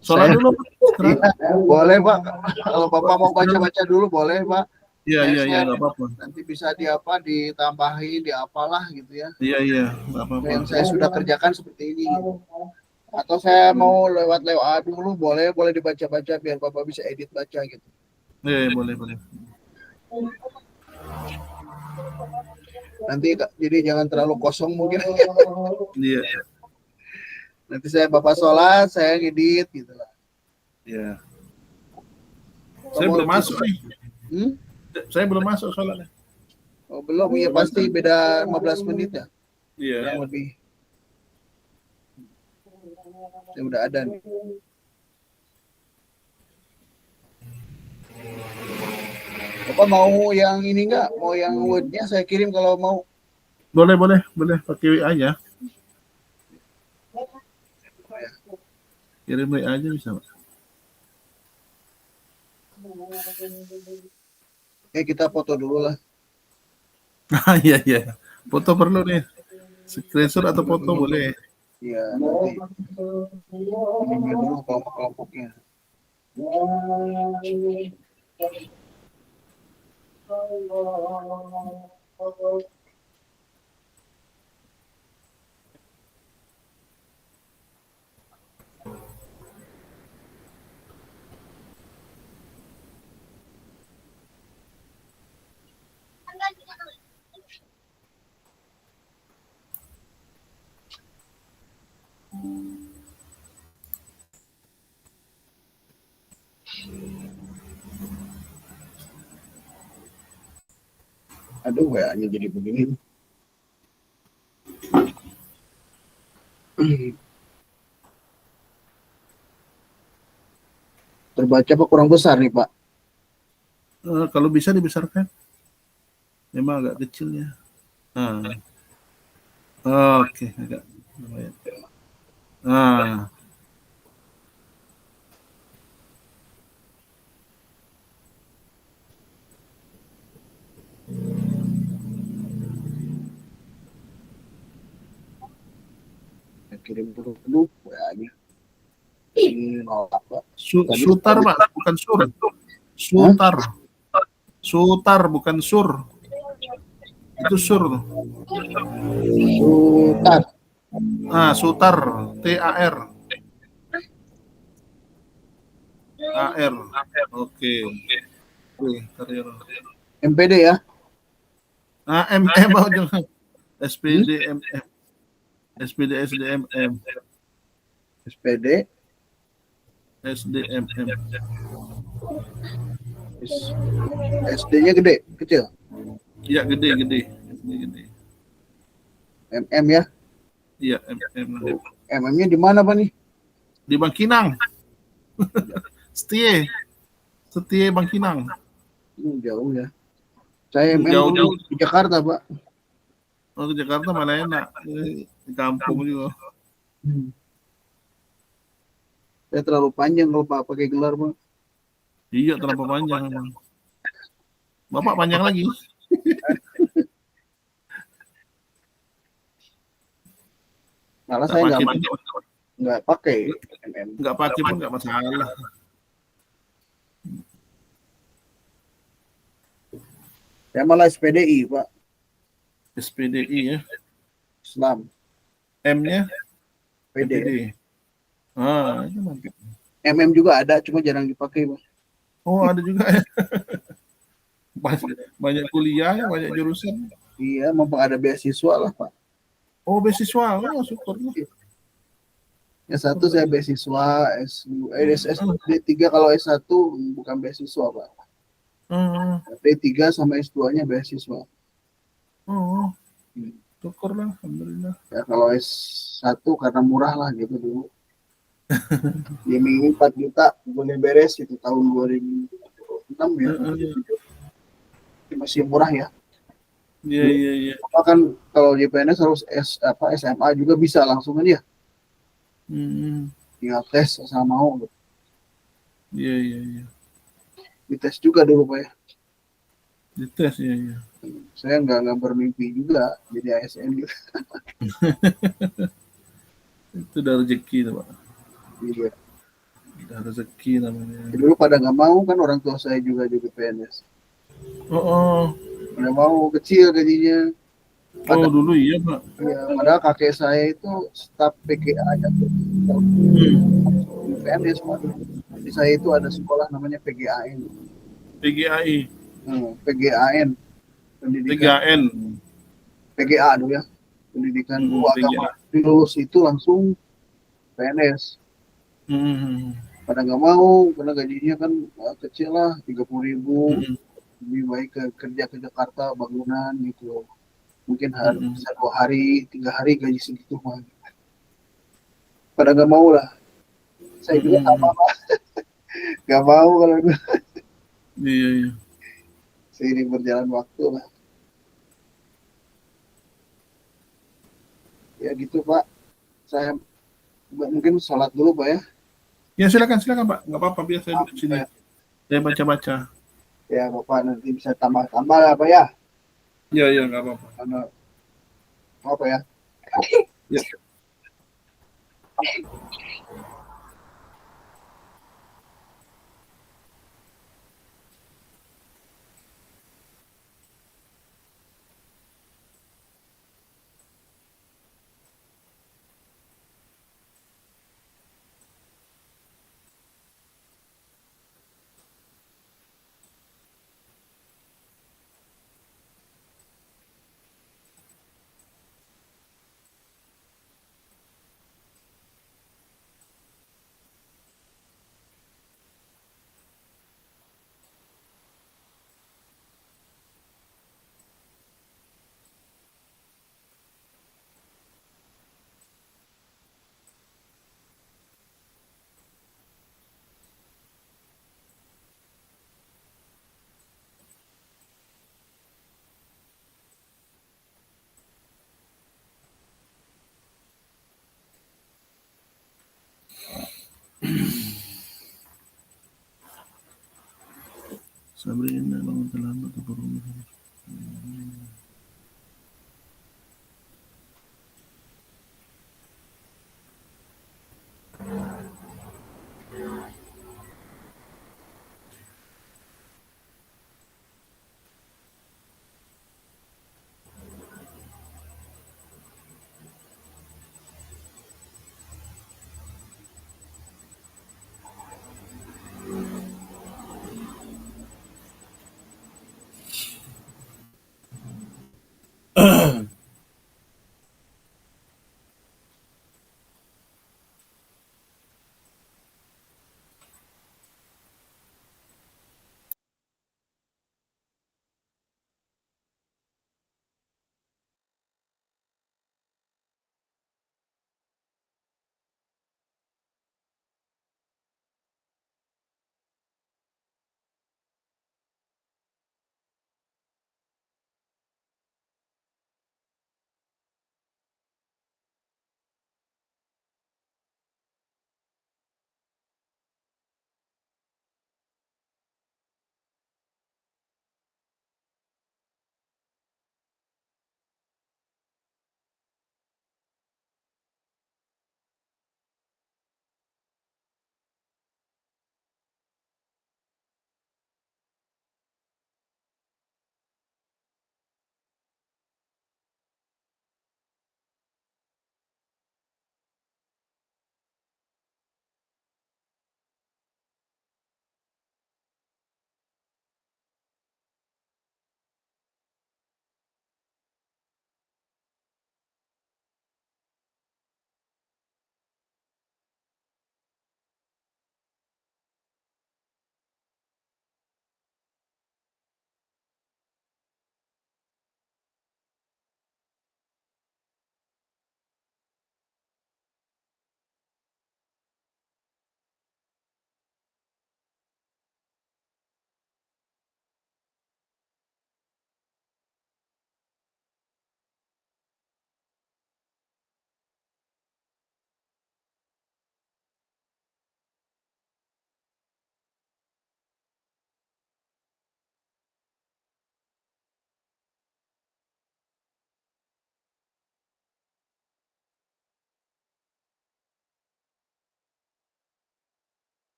Sholat dulu. Boleh Pak, kalau Bapak mau baca-baca dulu boleh Pak. Iya, nggak apa-apa. Nanti bisa ditambahin, diapalah gitu ya. Iya, nggak apa-apa. Yang saya sudah kerjakan seperti ini. Atau saya mau lewat dulu, boleh dibaca-baca biar Bapak bisa edit baca gitu. Iya, boleh. Nanti jadi jangan terlalu kosong mungkin. Iya. Nanti Bapak sholat, saya ngedit gitu lah. Iya. Saya belum masuk nih. Saya belum masuk sholatnya. Oh belum, ya pasti beda 15 menit ya. Iya. Yang lebih. Saya udah ada nih. Bapak mau yang ini enggak? Mau yang Word-nya saya kirim kalau mau. Boleh pakai WA aja. Kirim WA aja bisa, Pak. Kita foto dulu lah. Iya. Foto perlu nih. Screenshot atau foto boleh. Iya, nanti. Ini dulu kelompok-kelompoknya. Aduh, WA-nya jadi begini. Terbaca apa kurang besar nih, Pak? Kalau bisa dibesarkan. Memang agak kecil ya. Oke, agak lumayan. Kirim dulu WA-nya. Ini nolak, Pak. Sutar, Pak, bukan sur. Sutar bukan sur. Itu sur tuh. Sutar. Sutar, TAR. AR. Oke. MPD ya? MM jangan. SPD MM. SPD SDMM. SPD SDMM. SD-nya gede, kecil? Iya, gede. MM ya? Iya, MM. MM-nya di mana, Pak nih? Di Bangkinang. Setie Bangkinang. Jauh ya. Saya jauh di Jakarta, Pak. Oh, ke Jakarta malah enak. Di kampung juga. Saya terlalu panjang kalau Pak pakai gelar, Bang. Iya, terlalu panjang emang. Bapak panjang lagi. Malah Nggak saya pakai pun nggak pakai MM. nggak pakai pun nggak masalah. Saya malah SPDI, Pak. SPDI ya. Islam. M-nya PD. MPD. Itu mantap. MM juga ada, cuma jarang dipakai, Bang. Oh, ada juga ya. Banyak kuliah ya, banyak jurusan. Iya, mumpung ada beasiswa lah, Pak. Oh, beasiswa. Oh, syukur. S1 saya beasiswa, S3 kalau S1 bukan beasiswa, Pak. D3 sama S2-nya beasiswa. Oh, syukur lah, alhamdulillah. Ya kalau S1 karena murah lah gitu dulu. Diiming 4 juta boleh beres itu tahun 2006 ya. Masih murah ya. Iya. Kan kalau di PNS harus SMA juga bisa langsung aja. Tinggal tes asal mau. Iya. Dites juga dulu, Pak ya. Dites ya. Saya nggak bermimpi juga jadi ASN gitu. Itu udah rezeki tuh, Pak. Iya. Udah rezeki namanya. Dulu pada nggak mau kan orang tua saya juga jadi PNS. Nggak mau, kecil gajinya. Dulu iya, Pak. Ya, padahal kakek saya itu staf PGA aja tuh. PNS, Pak. Jadi saya itu ada sekolah namanya PGAN. PGAI. PGAN. Pendidikan. PGA dulu ya. Pendidikan guru agama. Lulus itu langsung PNS. Pada nggak mau, karena gajinya kan kecil lah, 30.000. Lebih baik kerja ke Jakarta, bangunan gitu. Mungkin bisa 2 hari, 3 hari gaji segitu mah. Pada nggak mau lah. Saya juga sama, Pak. Nggak mau kalau itu. Iya. Seiring berjalan waktu lah. Ya gitu, Pak. Saya mungkin sholat dulu, Pak ya. Ya silakan Pak. Nggak apa-apa, biar saya duduk sini. Saya baca-baca. Ya Bapak nanti bisa tambah-tambah lah, Pak ya. Iya, nggak apa-apa. Apa ya? Ya. Sabrina bangun terlambat ke rumah.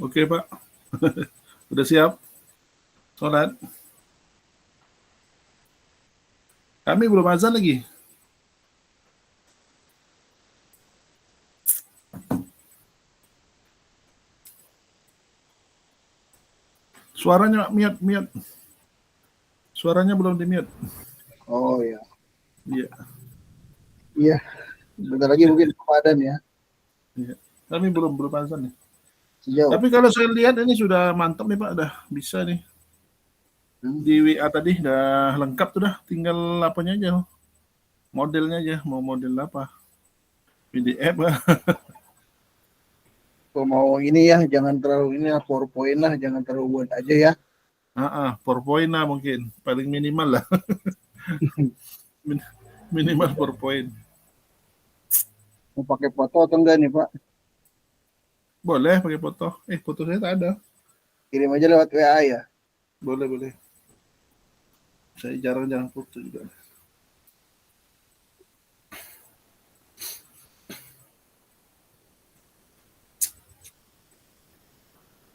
Oke Pak. Udah siap? Sholat? Kami belum azan lagi. Suaranya mute. Suaranya belum di-mute. Oh ya. Iya. Iya. Bentar lagi mungkin Ramadan ya. Iya. Kami belum azan nih. Sejauh. Tapi kalau saya lihat ini sudah mantap nih Pak, udah bisa nih. Di WA tadi udah lengkap tuh dah, tinggal apanya aja. Modelnya aja, mau model apa? PDF lah. Kalau mau ini ya, jangan terlalu ini lah, PowerPoint lah, jangan terlalu buat aja ya. PowerPoint lah mungkin, paling minimal lah. Minimal PowerPoint. Mau pakai foto atau enggak nih Pak? Boleh pakai foto. Foto saya tak ada. Kirim aja lewat WA ya. Boleh. Saya jarang foto juga.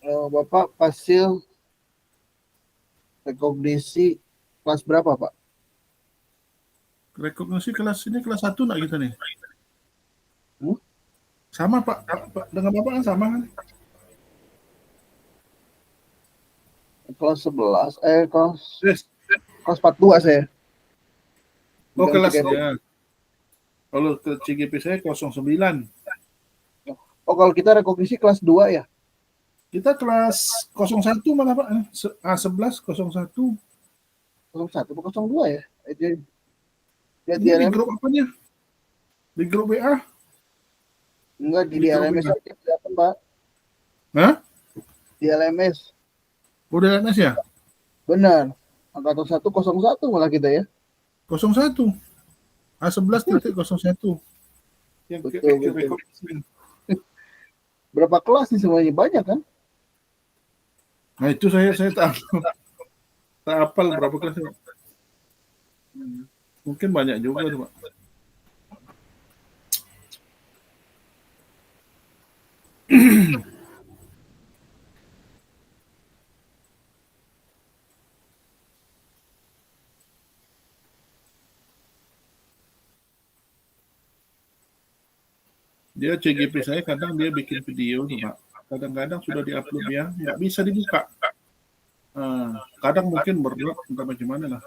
Bapak hasil rekognisi kelas berapa Pak? Rekognisi kelas 1 nak kita nih. Sama Pak, dengan Bapak kan sama kan? Kelas 11, kelas 42 saya. Oh kelasnya. Kalau ke CGP saya 09. Oh kalau kita rekognisi kelas 2 ya? Kita kelas 01 malah Pak. A11 01. 01 atau 02 ya? Ini di grup apanya? Di grup WA? Enggak, di LMS aja kelihatan Pak. Hah? Di LMS. Udah LMS ya? Benar. Angkatan 101 malah kita ya. 01. A11.01. Yang betul. Berapa kelas nih semuanya? Banyak kan? Nah itu saya tak hafal berapa kelas Pak. Mungkin banyak juga tuh Pak. Dia CGP saya kadang dia bikin video tuh Pak. Kadang-kadang sudah diupload ya, nggak bisa dibuka. Kadang mungkin berat, entah bagaimana lah.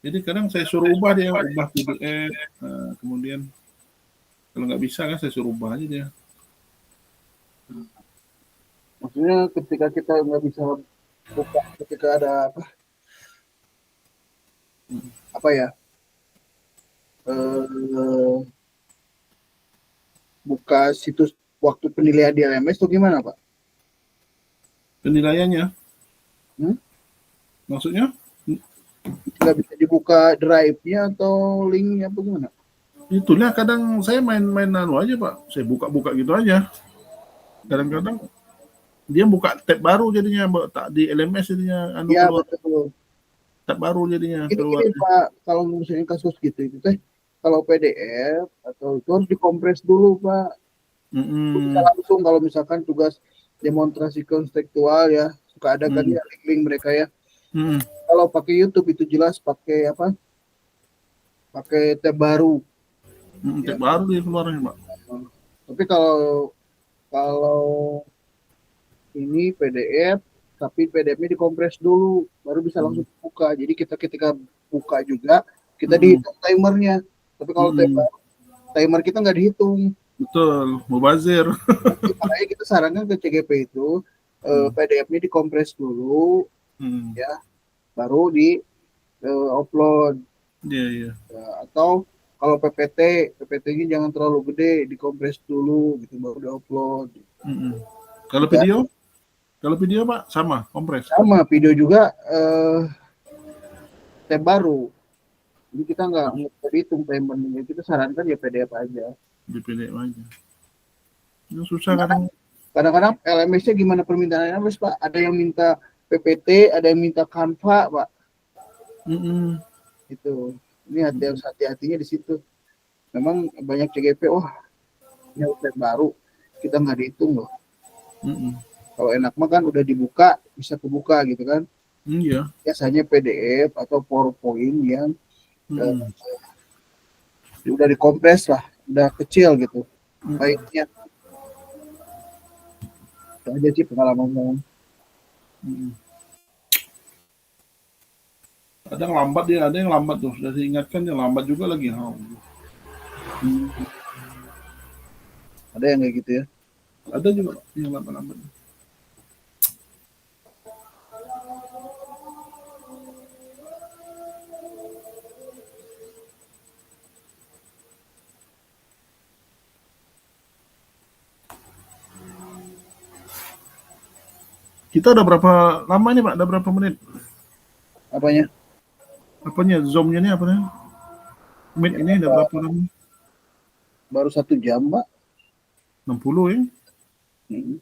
Jadi kadang saya suruh ubah PDF, kemudian kalau nggak bisa kan saya suruh ubah aja dia. Maksudnya ketika kita nggak bisa buka, ketika ada apa ya, buka situs waktu penilaian di LMS itu gimana Pak? Penilaiannya? Maksudnya? Nggak bisa dibuka drive-nya atau link-nya apa gimana? Itulah kadang saya main aja Pak. Saya buka-buka gitu aja. Kadang-kadang dia buka tab baru jadinya tak di LMS jadinya Iya keluar. betul. Tab baru jadinya keluar. Ini Pak, kalau misalnya kasus gitu itu teh kalau PDF atau itu harus dikompres dulu Pak. Bisa langsung kalau misalkan tugas demonstrasi konstekstual ya, suka ada kan ya link mereka ya. Kalau pakai YouTube itu jelas pakai apa? Pakai tab baru. Tab baru dia keluarnya Pak. Tapi kalau ini PDF, tapi PDF-nya dikompres dulu, baru bisa langsung buka. Jadi kita ketika buka juga kita dihitung timernya. Tapi kalau timer kita nggak dihitung. Betul, mubazir. Makanya kita sarankan ke CGP itu PDF-nya dikompres dulu, ya, baru di upload. Iya. Atau kalau PPT-nya jangan terlalu gede, dikompres dulu, gitu baru di upload. Kalau video? Kalau video Pak sama, kompres. Sama, video juga tab baru. Jadi kita nggak berhitung timernya, kita sarankan ya PDF aja. Di PDF aja. Itu susah Kadang-kadang LMS-nya gimana permintaan LMS Pak? Ada yang minta PPT, ada yang minta Canva Pak. Itu. Ini hati-hatinya di situ. Memang banyak CGP, wah ini website baru, kita nggak dihitung loh. Kalau enak mah kan udah dibuka, bisa kebuka gitu kan. Iya. Biasanya PDF atau PowerPoint yang eh, Mm-mm. udah dikompres lah, udah kecil gitu. Mm-mm. Baiknya itu aja sih pengalaman. Mm-mm. Ada yang lambat dia, ada yang lambat tuh. Sudah diingatkan yang lambat juga lagi. Oh. Hmm, ada yang kayak gitu ya. Ada juga Pak, yang lambat-lambat. Kita udah berapa lama nih Pak? Udah berapa menit? Apanya? Apanya? Zoom-nya ini apa nih? Meet Ya, ini udah berapa lama? baru 1 jam, Mbak. 60 ya? Hmm.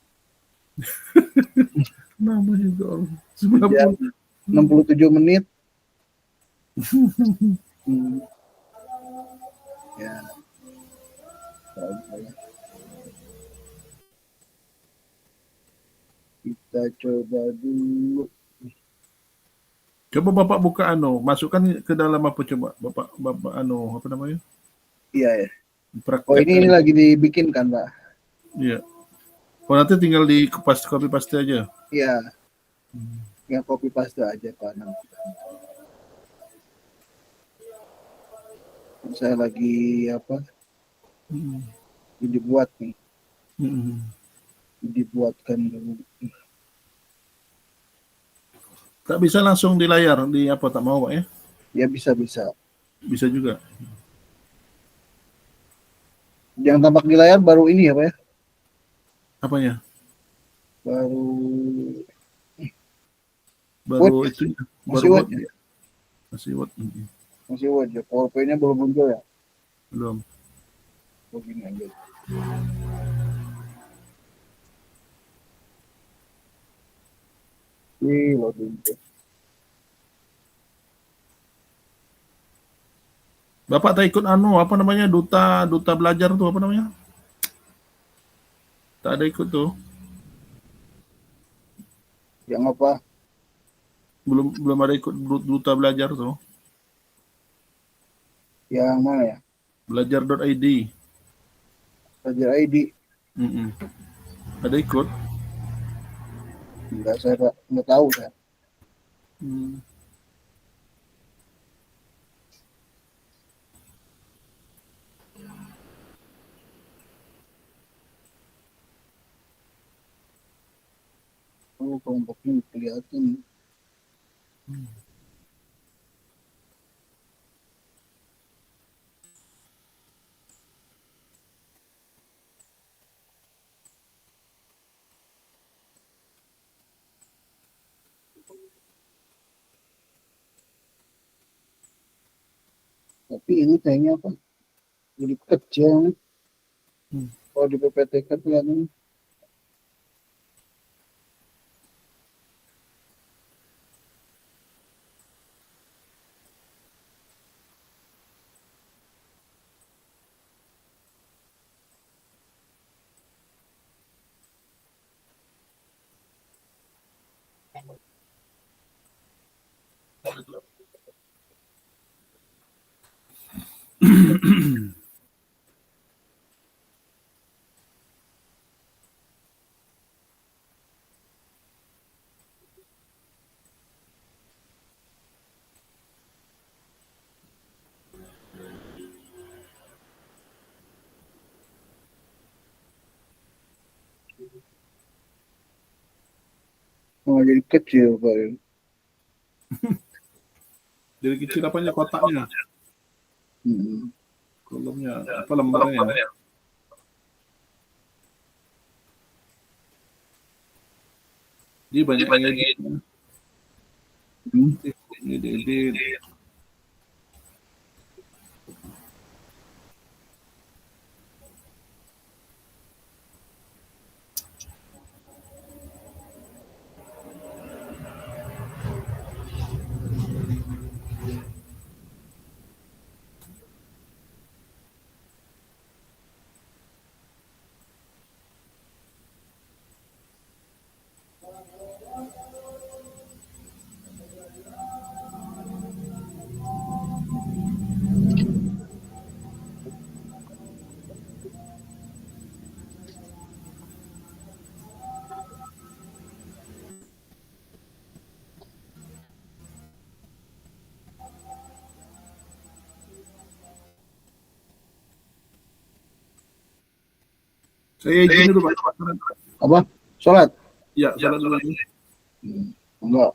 Nama juga orang. 1 jam 90. 67 menit. Hmm. Ya, kita coba dulu. Coba Bapak buka masukkan ke dalam apa coba? Bapak apa namanya? Iya ya. Oh, ini Praktekkan. lagi dibikin kan, Mbak? Iya. Oh nanti tinggal di copy paste aja. Iya, yang copy paste aja Pak. Nanti. Saya lagi apa? Hmm. Dibuat nih, Hmm. dibuatkan dulu. Tak bisa langsung di layar di apa tak mau Pak ya? Ya bisa bisa. Bisa juga. Yang tampak di layar baru ini ya Pak ya? Apanya? Baru Word, Baru itu baru masih Word Word ya? ya. Masih Word. Masih Word ya. PowerPoint-nya belum muncul ya? Belum. Begini aja. Wih, loading. Bapak tak ikut apa namanya duta duta belajar tuh apa namanya? Tak ada ikut tuh. Yang apa? Belum belum ada ikut duta belajar tuh. Yang mana ya? Belajar.id. Belajar ID. Mm-mm. Ada ikut. Enggak, saya Pak. Enggak tahu saya. Hmm. Oh, kelompoknya kelihatan. Tapi ini kayaknya apa? Jadi kecil. Hmm. Kalau di PPT kan kelihatannya. Oh, jadi kecil Pak. Dari kecil apanya kotaknya? Hmm. Kolomnya apa lembarnya? Dia banyak yang edit. Hmm. Edit. Saya izin dulu Pak. Apa? Sholat? Ya, sholat dulu ini. Enggak.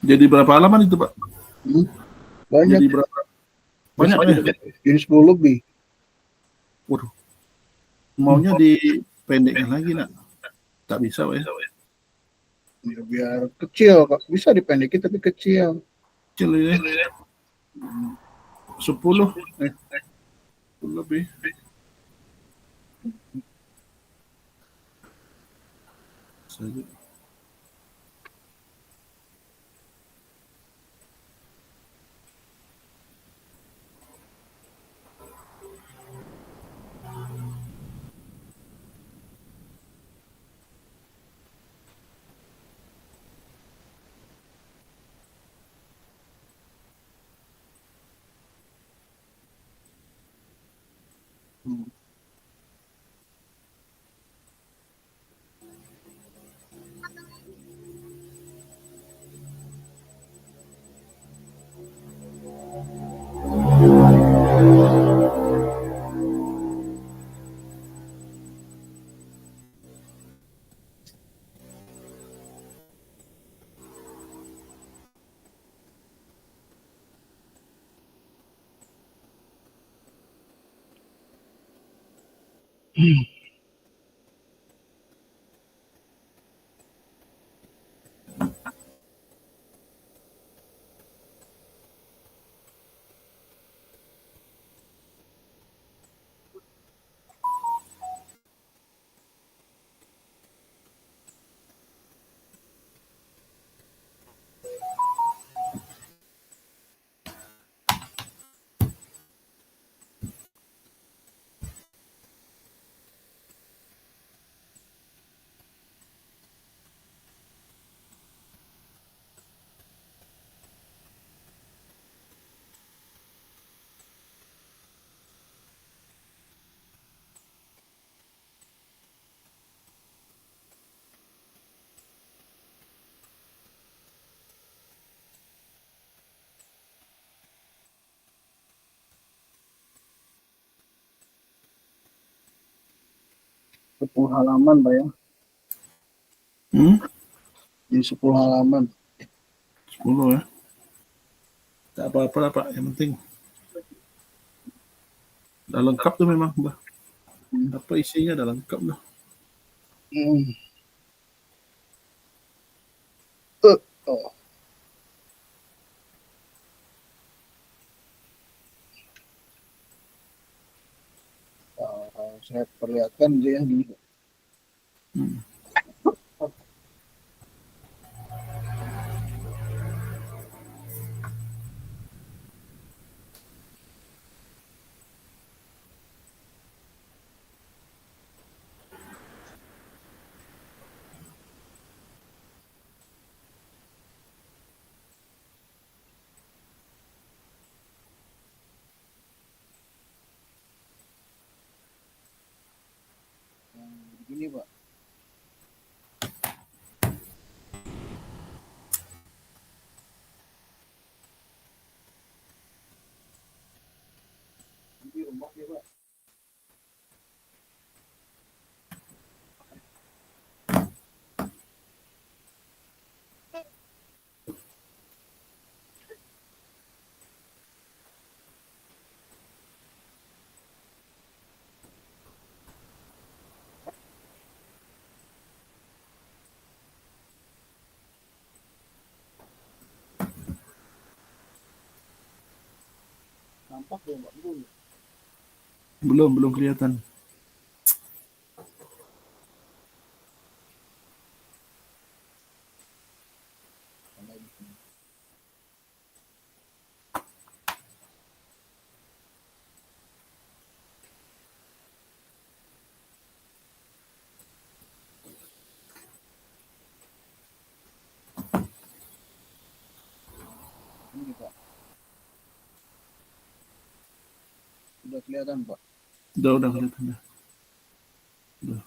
Jadi berapa halaman itu, Pak? Banyak. Jadi berapa? Banyak ya? Jadi 10 lebih. Waduh. Maunya dipendekkan lagi, nak. Tak bisa, Pak ya? Ya, biar kecil, Kak. Bisa dipendekin tapi kecil. Kecil ya. 10 lebih. Saja. Sepuluh halaman, Pak ya. Jadi 10 halaman. 10 ya. Tak apa-apa lah, Pak. Yang penting udah lengkap tuh memang, Mbah. Apa isinya udah lengkap dah. Oh. Saya perlihatkan dia di begini, Pak. Nampak belum Pak? Belum. Belum kelihatan. Ini Pak. Sudah kelihatan Pak. Udah kelihatan dah. Udah.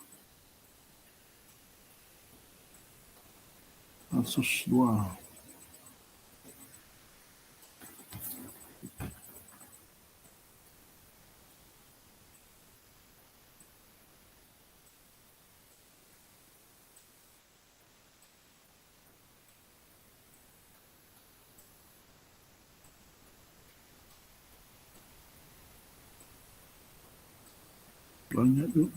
Asus 2. Banyak tuh.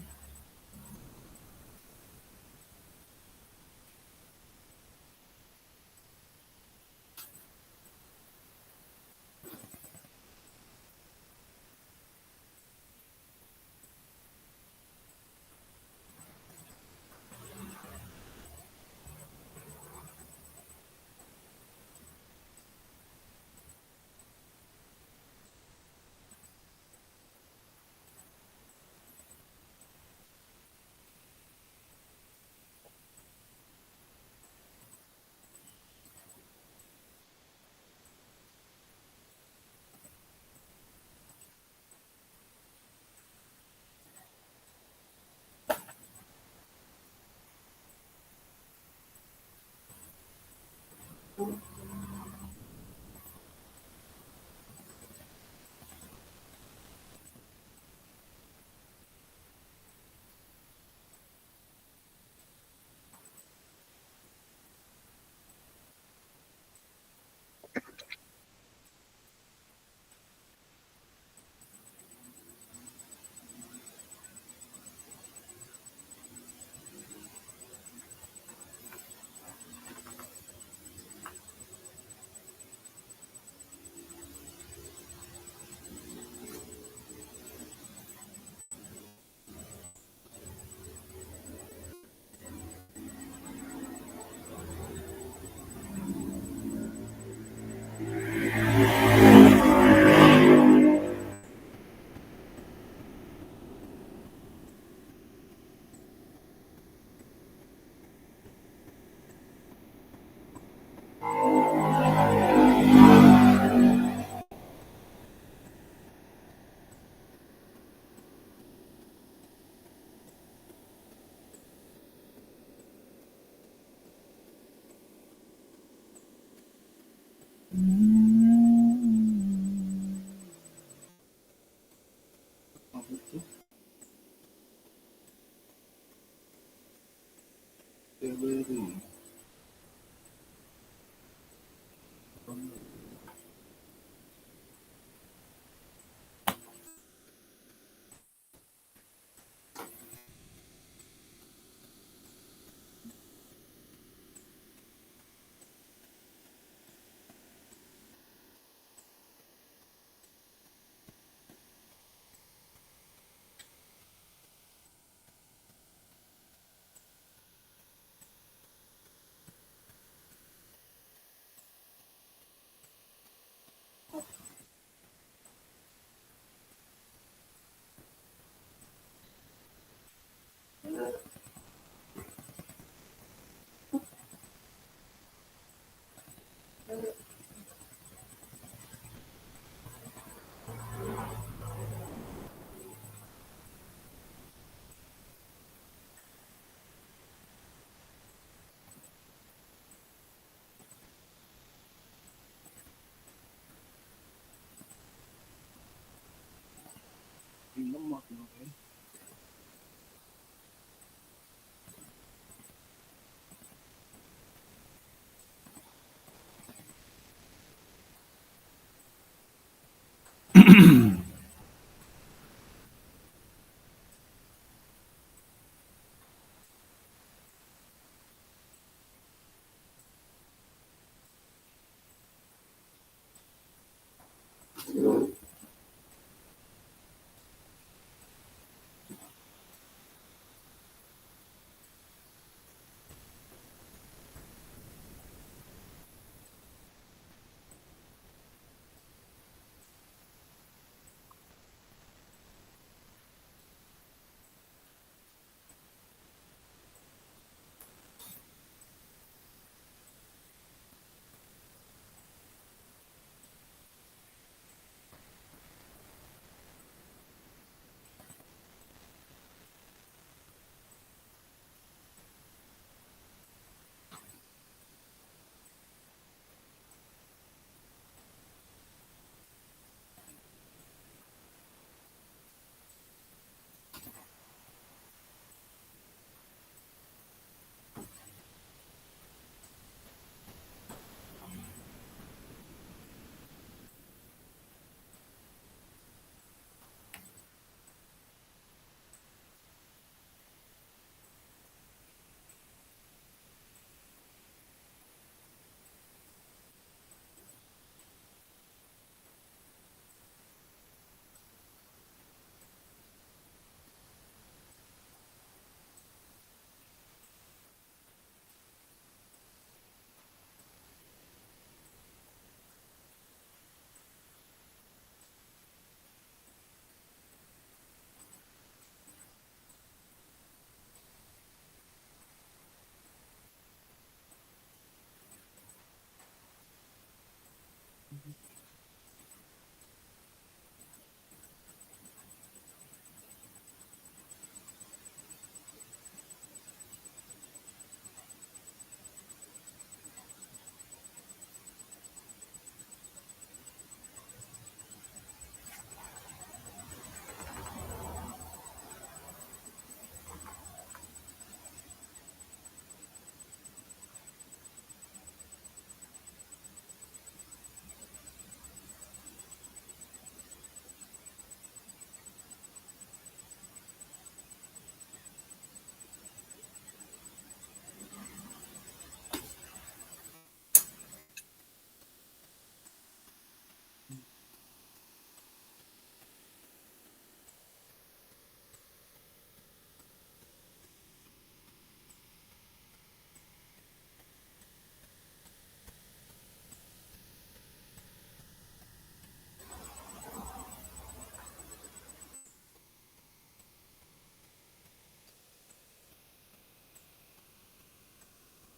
Lemak ya.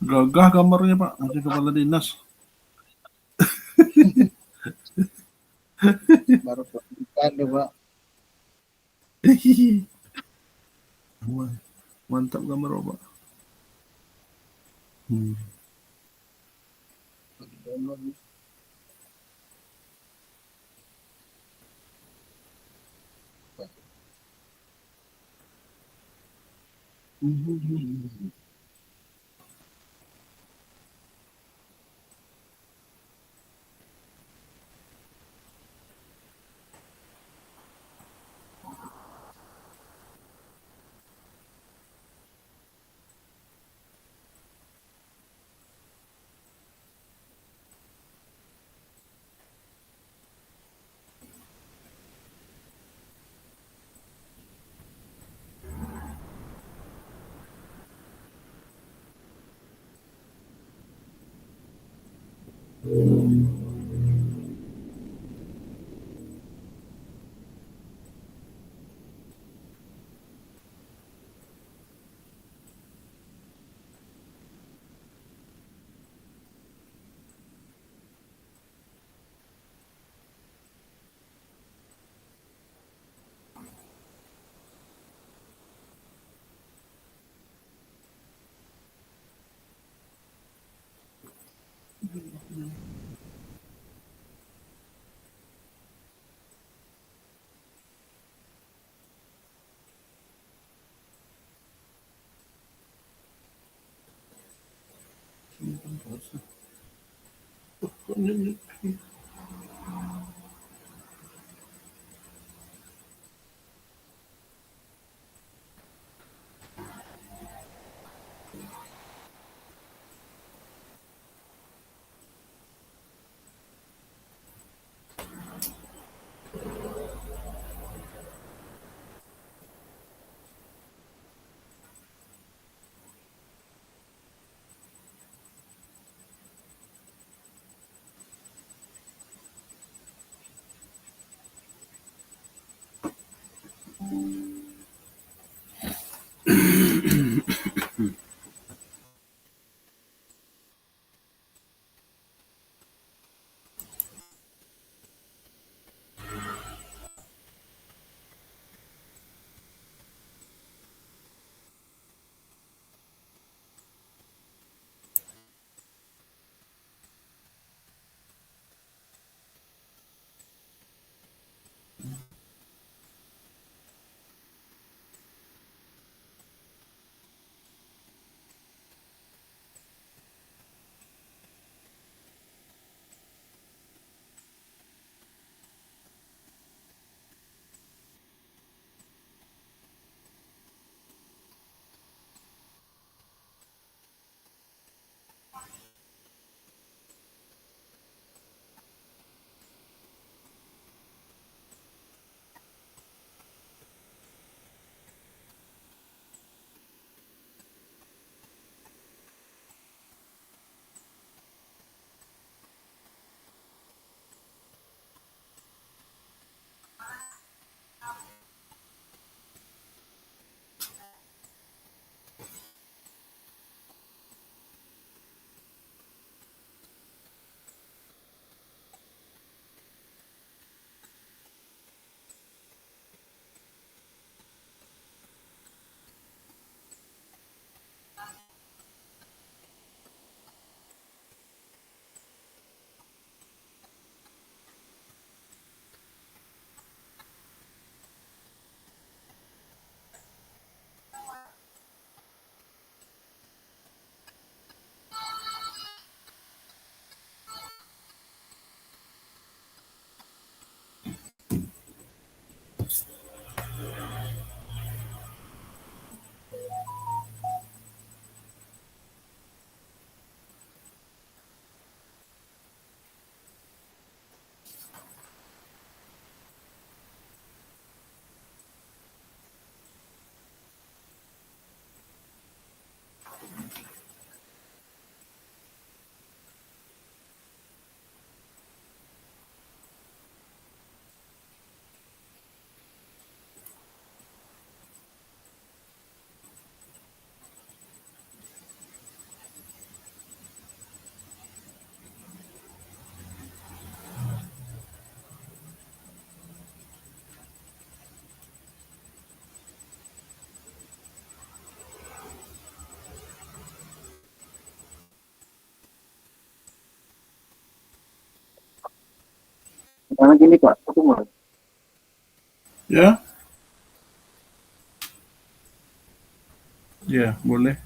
Gagah gambarnya Pak, macam kepala dinas. Baru pelantikan deh Pak. Mantap gambar Pak. Karena gini Pak, aku mau. Ya, ya boleh.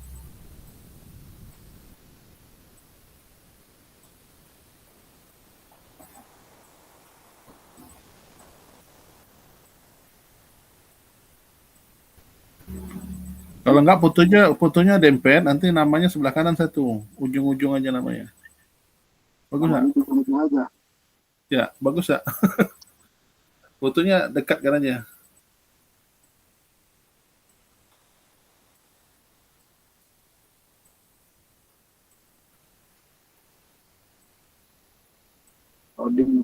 Kalau enggak fotonya dempet, nanti namanya sebelah kanan satu, ujung-ujung aja namanya. Bagus nggak? Itu aja. Ya, bagus nggak? Fotonya dekat kan aja. Loading.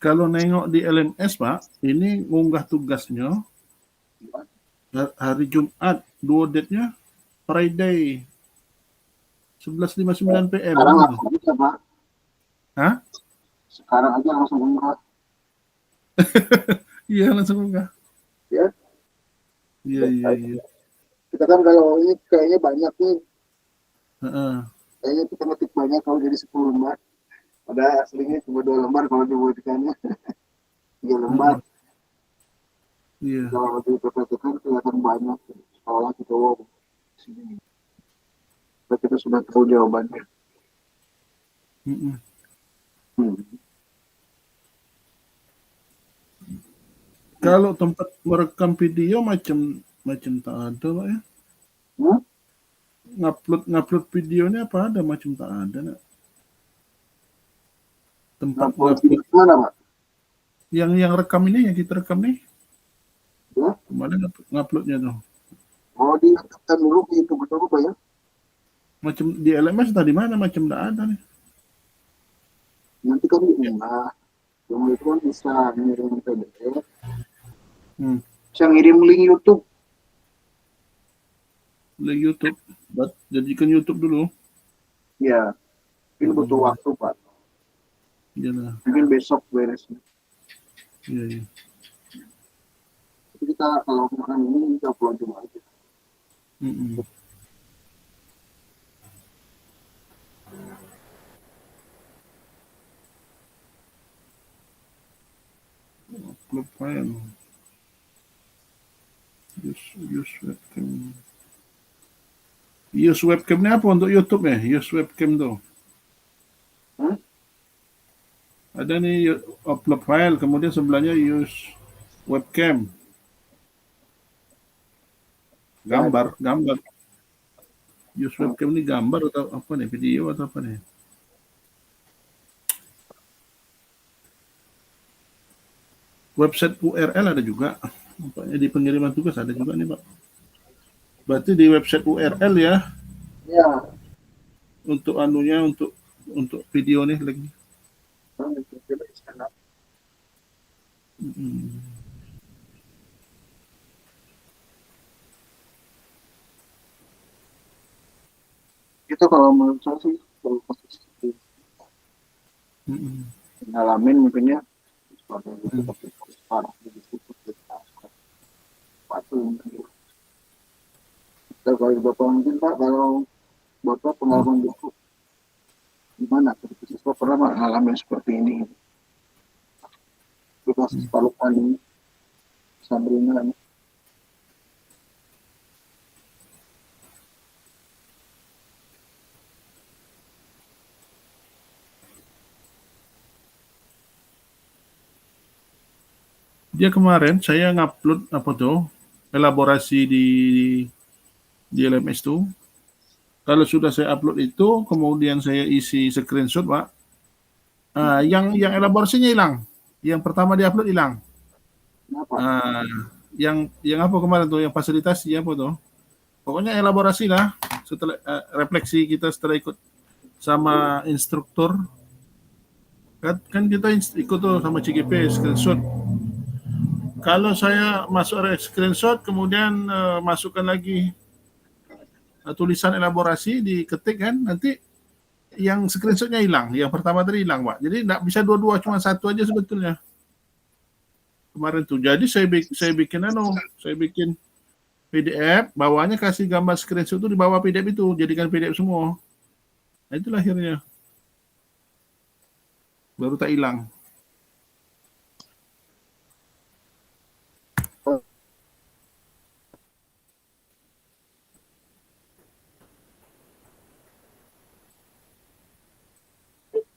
Kalau nengok di LMS Pak, ini ngunggah tugasnya hari Jumat, dua date-nya Friday 11.59 PM. Sekarang Gitu. langsung bisa Pak. Hah? Sekarang aja langsung unggah. Iya langsung ngunggah. Ya. Iya. Kita kan kalau ini kayaknya banyak nih. Heeh. Kayaknya kita ngetik banyak kalau jadi 10 lembar. Padahal aslinya cuma 2 lembar kalau dibuatkannya. 3 lembar. Iya. Kalau diperhatikan kelihatan banyak. Sekolah kita wow. Sini. Kita sudah tahu jawabannya. Mm-mm. Kalau tempat merekam video macam tak ada Pak ya. Ngupload videonya apa ada macam tak ada nak. Tempat ngupload mana Pak? Yang rekam ini, yang kita rekam nih. Ya? Kemarin nguploadnya tuh. Oh, diangkatkan dulu ke itu betul Pak ya? Macam di LMS tadi mana macam tak ada nih. Nanti kan diunggah. Yang itu kan bisa ngirim PDF. Bisa ngirim link YouTube. Link YouTube. Jadikan YouTube dulu. Ya. Ini butuh waktu Pak. Iyalah. Mungkin besok beresnya. Iya. Jadi kita kalau makan ini kita upload dulu aja. Upload file. Use webcam. Use webcam ni apa untuk YouTube ya? Use webcam tu. Ada nih upload file, kemudian sebelahnya use webcam. Gambar. Use webcam ni gambar atau apa nih? Video atau apa nih? Website URL ada juga. Nampaknya di pengiriman tugas ada juga nih Pak. Berarti di website URL ya? Ya. Untuk anunya, untuk video nih lagi. Itu kalau menurut saya sih kalau posisi ngalamin mungkinnya seperti itu tapi parah di situ kita sepatu mungkin. Kalau Bapak mungkin Pak, kalau Bapak pengalaman buku gimana? Siswa pernah mengalami seperti ini? Kita palukan Sabrina. Dia kemarin saya ngupload apa tuh elaborasi di LMS tuh. Kalau sudah saya upload itu, kemudian saya isi screenshot Pak. Yang elaborasinya hilang. Yang pertama diupload hilang. Yang apa kemarin tuh? Yang fasilitasi apa tuh? Pokoknya elaborasi lah. Setelah refleksi kita setelah ikut sama instruktur. Kan kita ikut tuh sama CGP screenshot. Kalau saya masuk screenshot kemudian masukkan lagi tulisan elaborasi diketik kan, nanti yang screenshotnya hilang, yang pertama tadi hilang Pak. Jadi nggak bisa dua-dua, cuma satu aja sebetulnya kemarin tuh. Jadi saya bikin PDF, bawahnya kasih gambar screenshot itu di bawah PDF itu, jadikan PDF semua. Nah itulah akhirnya baru tak hilang.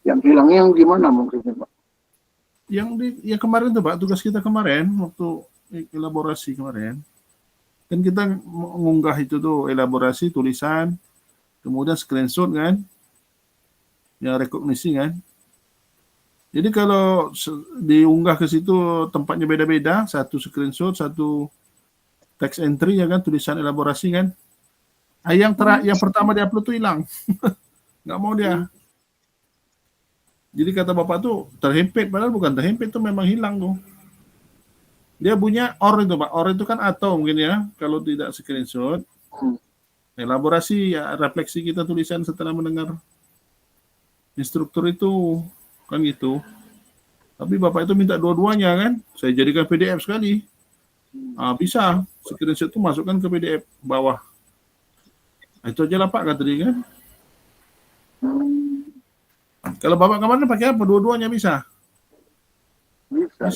Yang hilangnya yang gimana mungkin Pak? Yang kemarin tuh Pak, tugas kita kemarin waktu elaborasi kemarin, kan kita mengunggah itu tuh elaborasi tulisan, kemudian screenshot kan, yang rekognisi kan. Jadi kalau diunggah ke situ tempatnya beda-beda, satu screenshot, satu text entry ya kan, tulisan elaborasi kan. Yang pertama diupload tuh hilang, nggak mau dia. Jadi kata bapak tuh terhimpit, padahal bukan terhimpit, tuh memang hilang tuh. Dia punya OR itu Pak, OR itu kan atau mungkin ya, kalau tidak screenshot. Elaborasi ya, refleksi kita tulisan setelah mendengar instruktur itu, kan gitu. Tapi bapak itu minta dua-duanya kan, saya jadikan PDF sekali. Bisa, screenshot itu masukkan ke PDF bawah. Nah, itu aja lah Pak, kata dia kan. Kalau bapak kemarin pakai apa? Dua-duanya bisa? Bisa.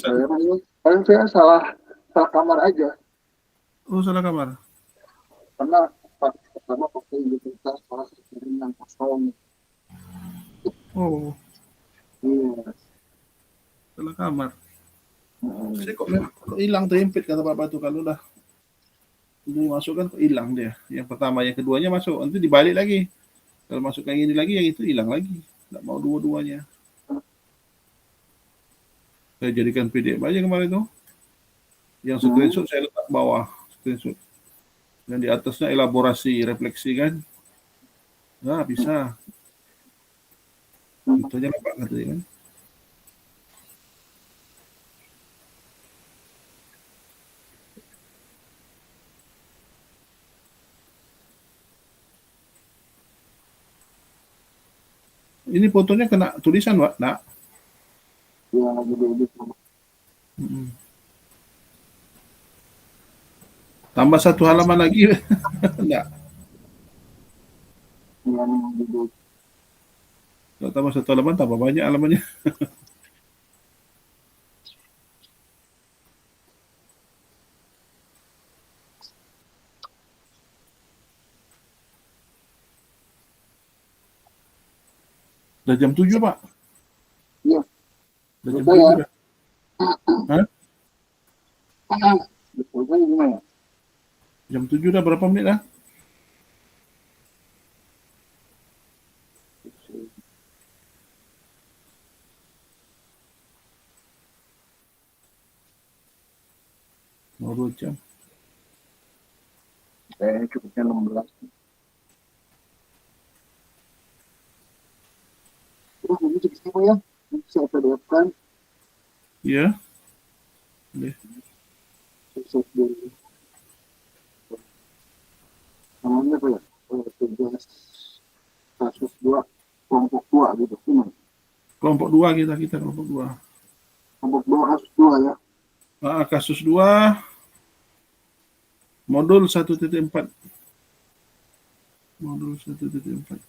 Paling saya salah kamar aja. Oh, salah kamar. Karena pertama pakai identitas salah satu yang kosong. Oh. Iya. Salah kamar. Saya kok hilang terhimpit kata bapak tuh, kalau udah dimasukkan kok hilang dia. Yang pertama, yang keduanya masuk, nanti dibalik lagi. Kalau masukkan ini lagi, yang itu hilang lagi. Nggak mau dua-duanya. Saya jadikan PDF aja kemarin tuh. Yang screenshot saya letak bawah, screenshot. Dan di atasnya elaborasi, refleksi kan. Nah, bisa. Itu aja lah Pak, katanya kan. Ini fotonya kena tulisan Pak, nak. Yang lagi diedit. Tambah satu halaman lagi. Enggak. Kalau tambah satu halaman, tambah banyak halamannya. Udah jam 7 Pak. Iya. Udah jam 7 dah. Hah? Jam 7 dah, berapa menit dah? Mau 2 jam. Cukupnya 16. Ini cukup ya. Saya PDF-kan. Iya. Boleh. Sukses dulu. Namanya apa ya? Tugas kasus 2, kelompok 2 gitu. Kelompok 2 kita kelompok 2. Kelompok 2 kasus 2 ya. Kasus 2 modul 1.4. Modul 1.4.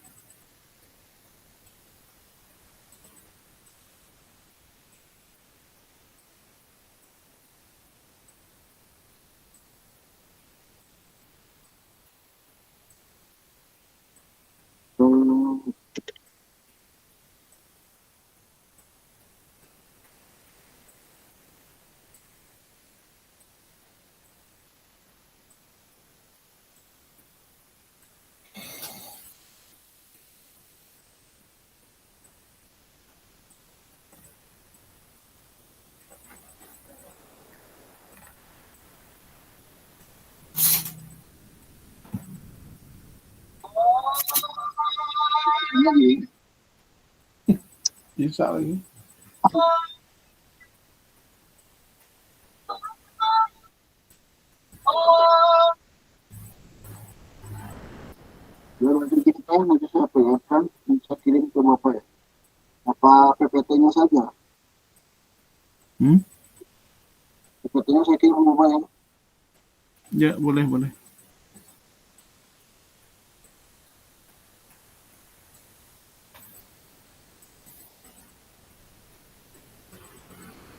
Bisa lagi. Biar nanti kita nanti saya kan bisa kirim ke Bapak ya. Apa PPT-nya saja? PPT-nya saya kirim ke Bapak ya. Ya, boleh, boleh.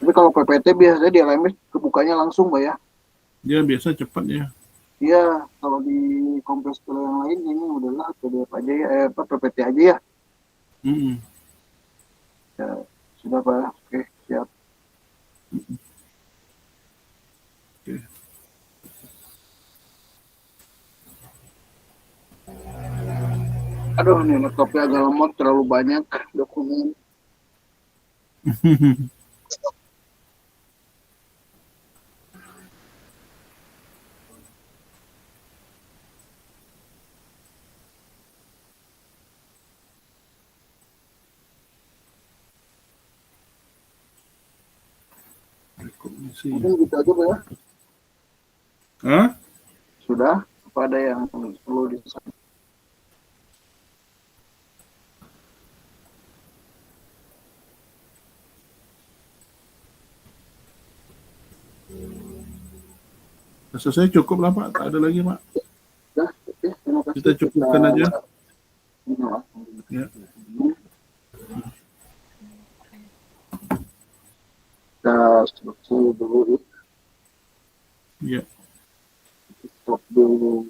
Tapi kalau PPT biasanya di LMS kebukanya langsung, Pak ya. Ya, biasa cepat ya. Iya, kalau di komputer yang lain ini udahlah PDF aja ya, PPT aja ya. Mm-mm. Ya, sudah Pak. Oke, siap. Oke. Aduh, nih laptopnya agak lemot, terlalu banyak dokumen. Rekomendasi. Mungkin gitu aja Pak ya. Hah? Sudah, apa ada yang perlu disampaikan? Rasa saya cukup lah Pak, tak ada lagi Pak. Sudah, oke, terima kasih. Kita cukupkan aja. Ya. Kita selesai dulu ya. Ya. Stop dulu.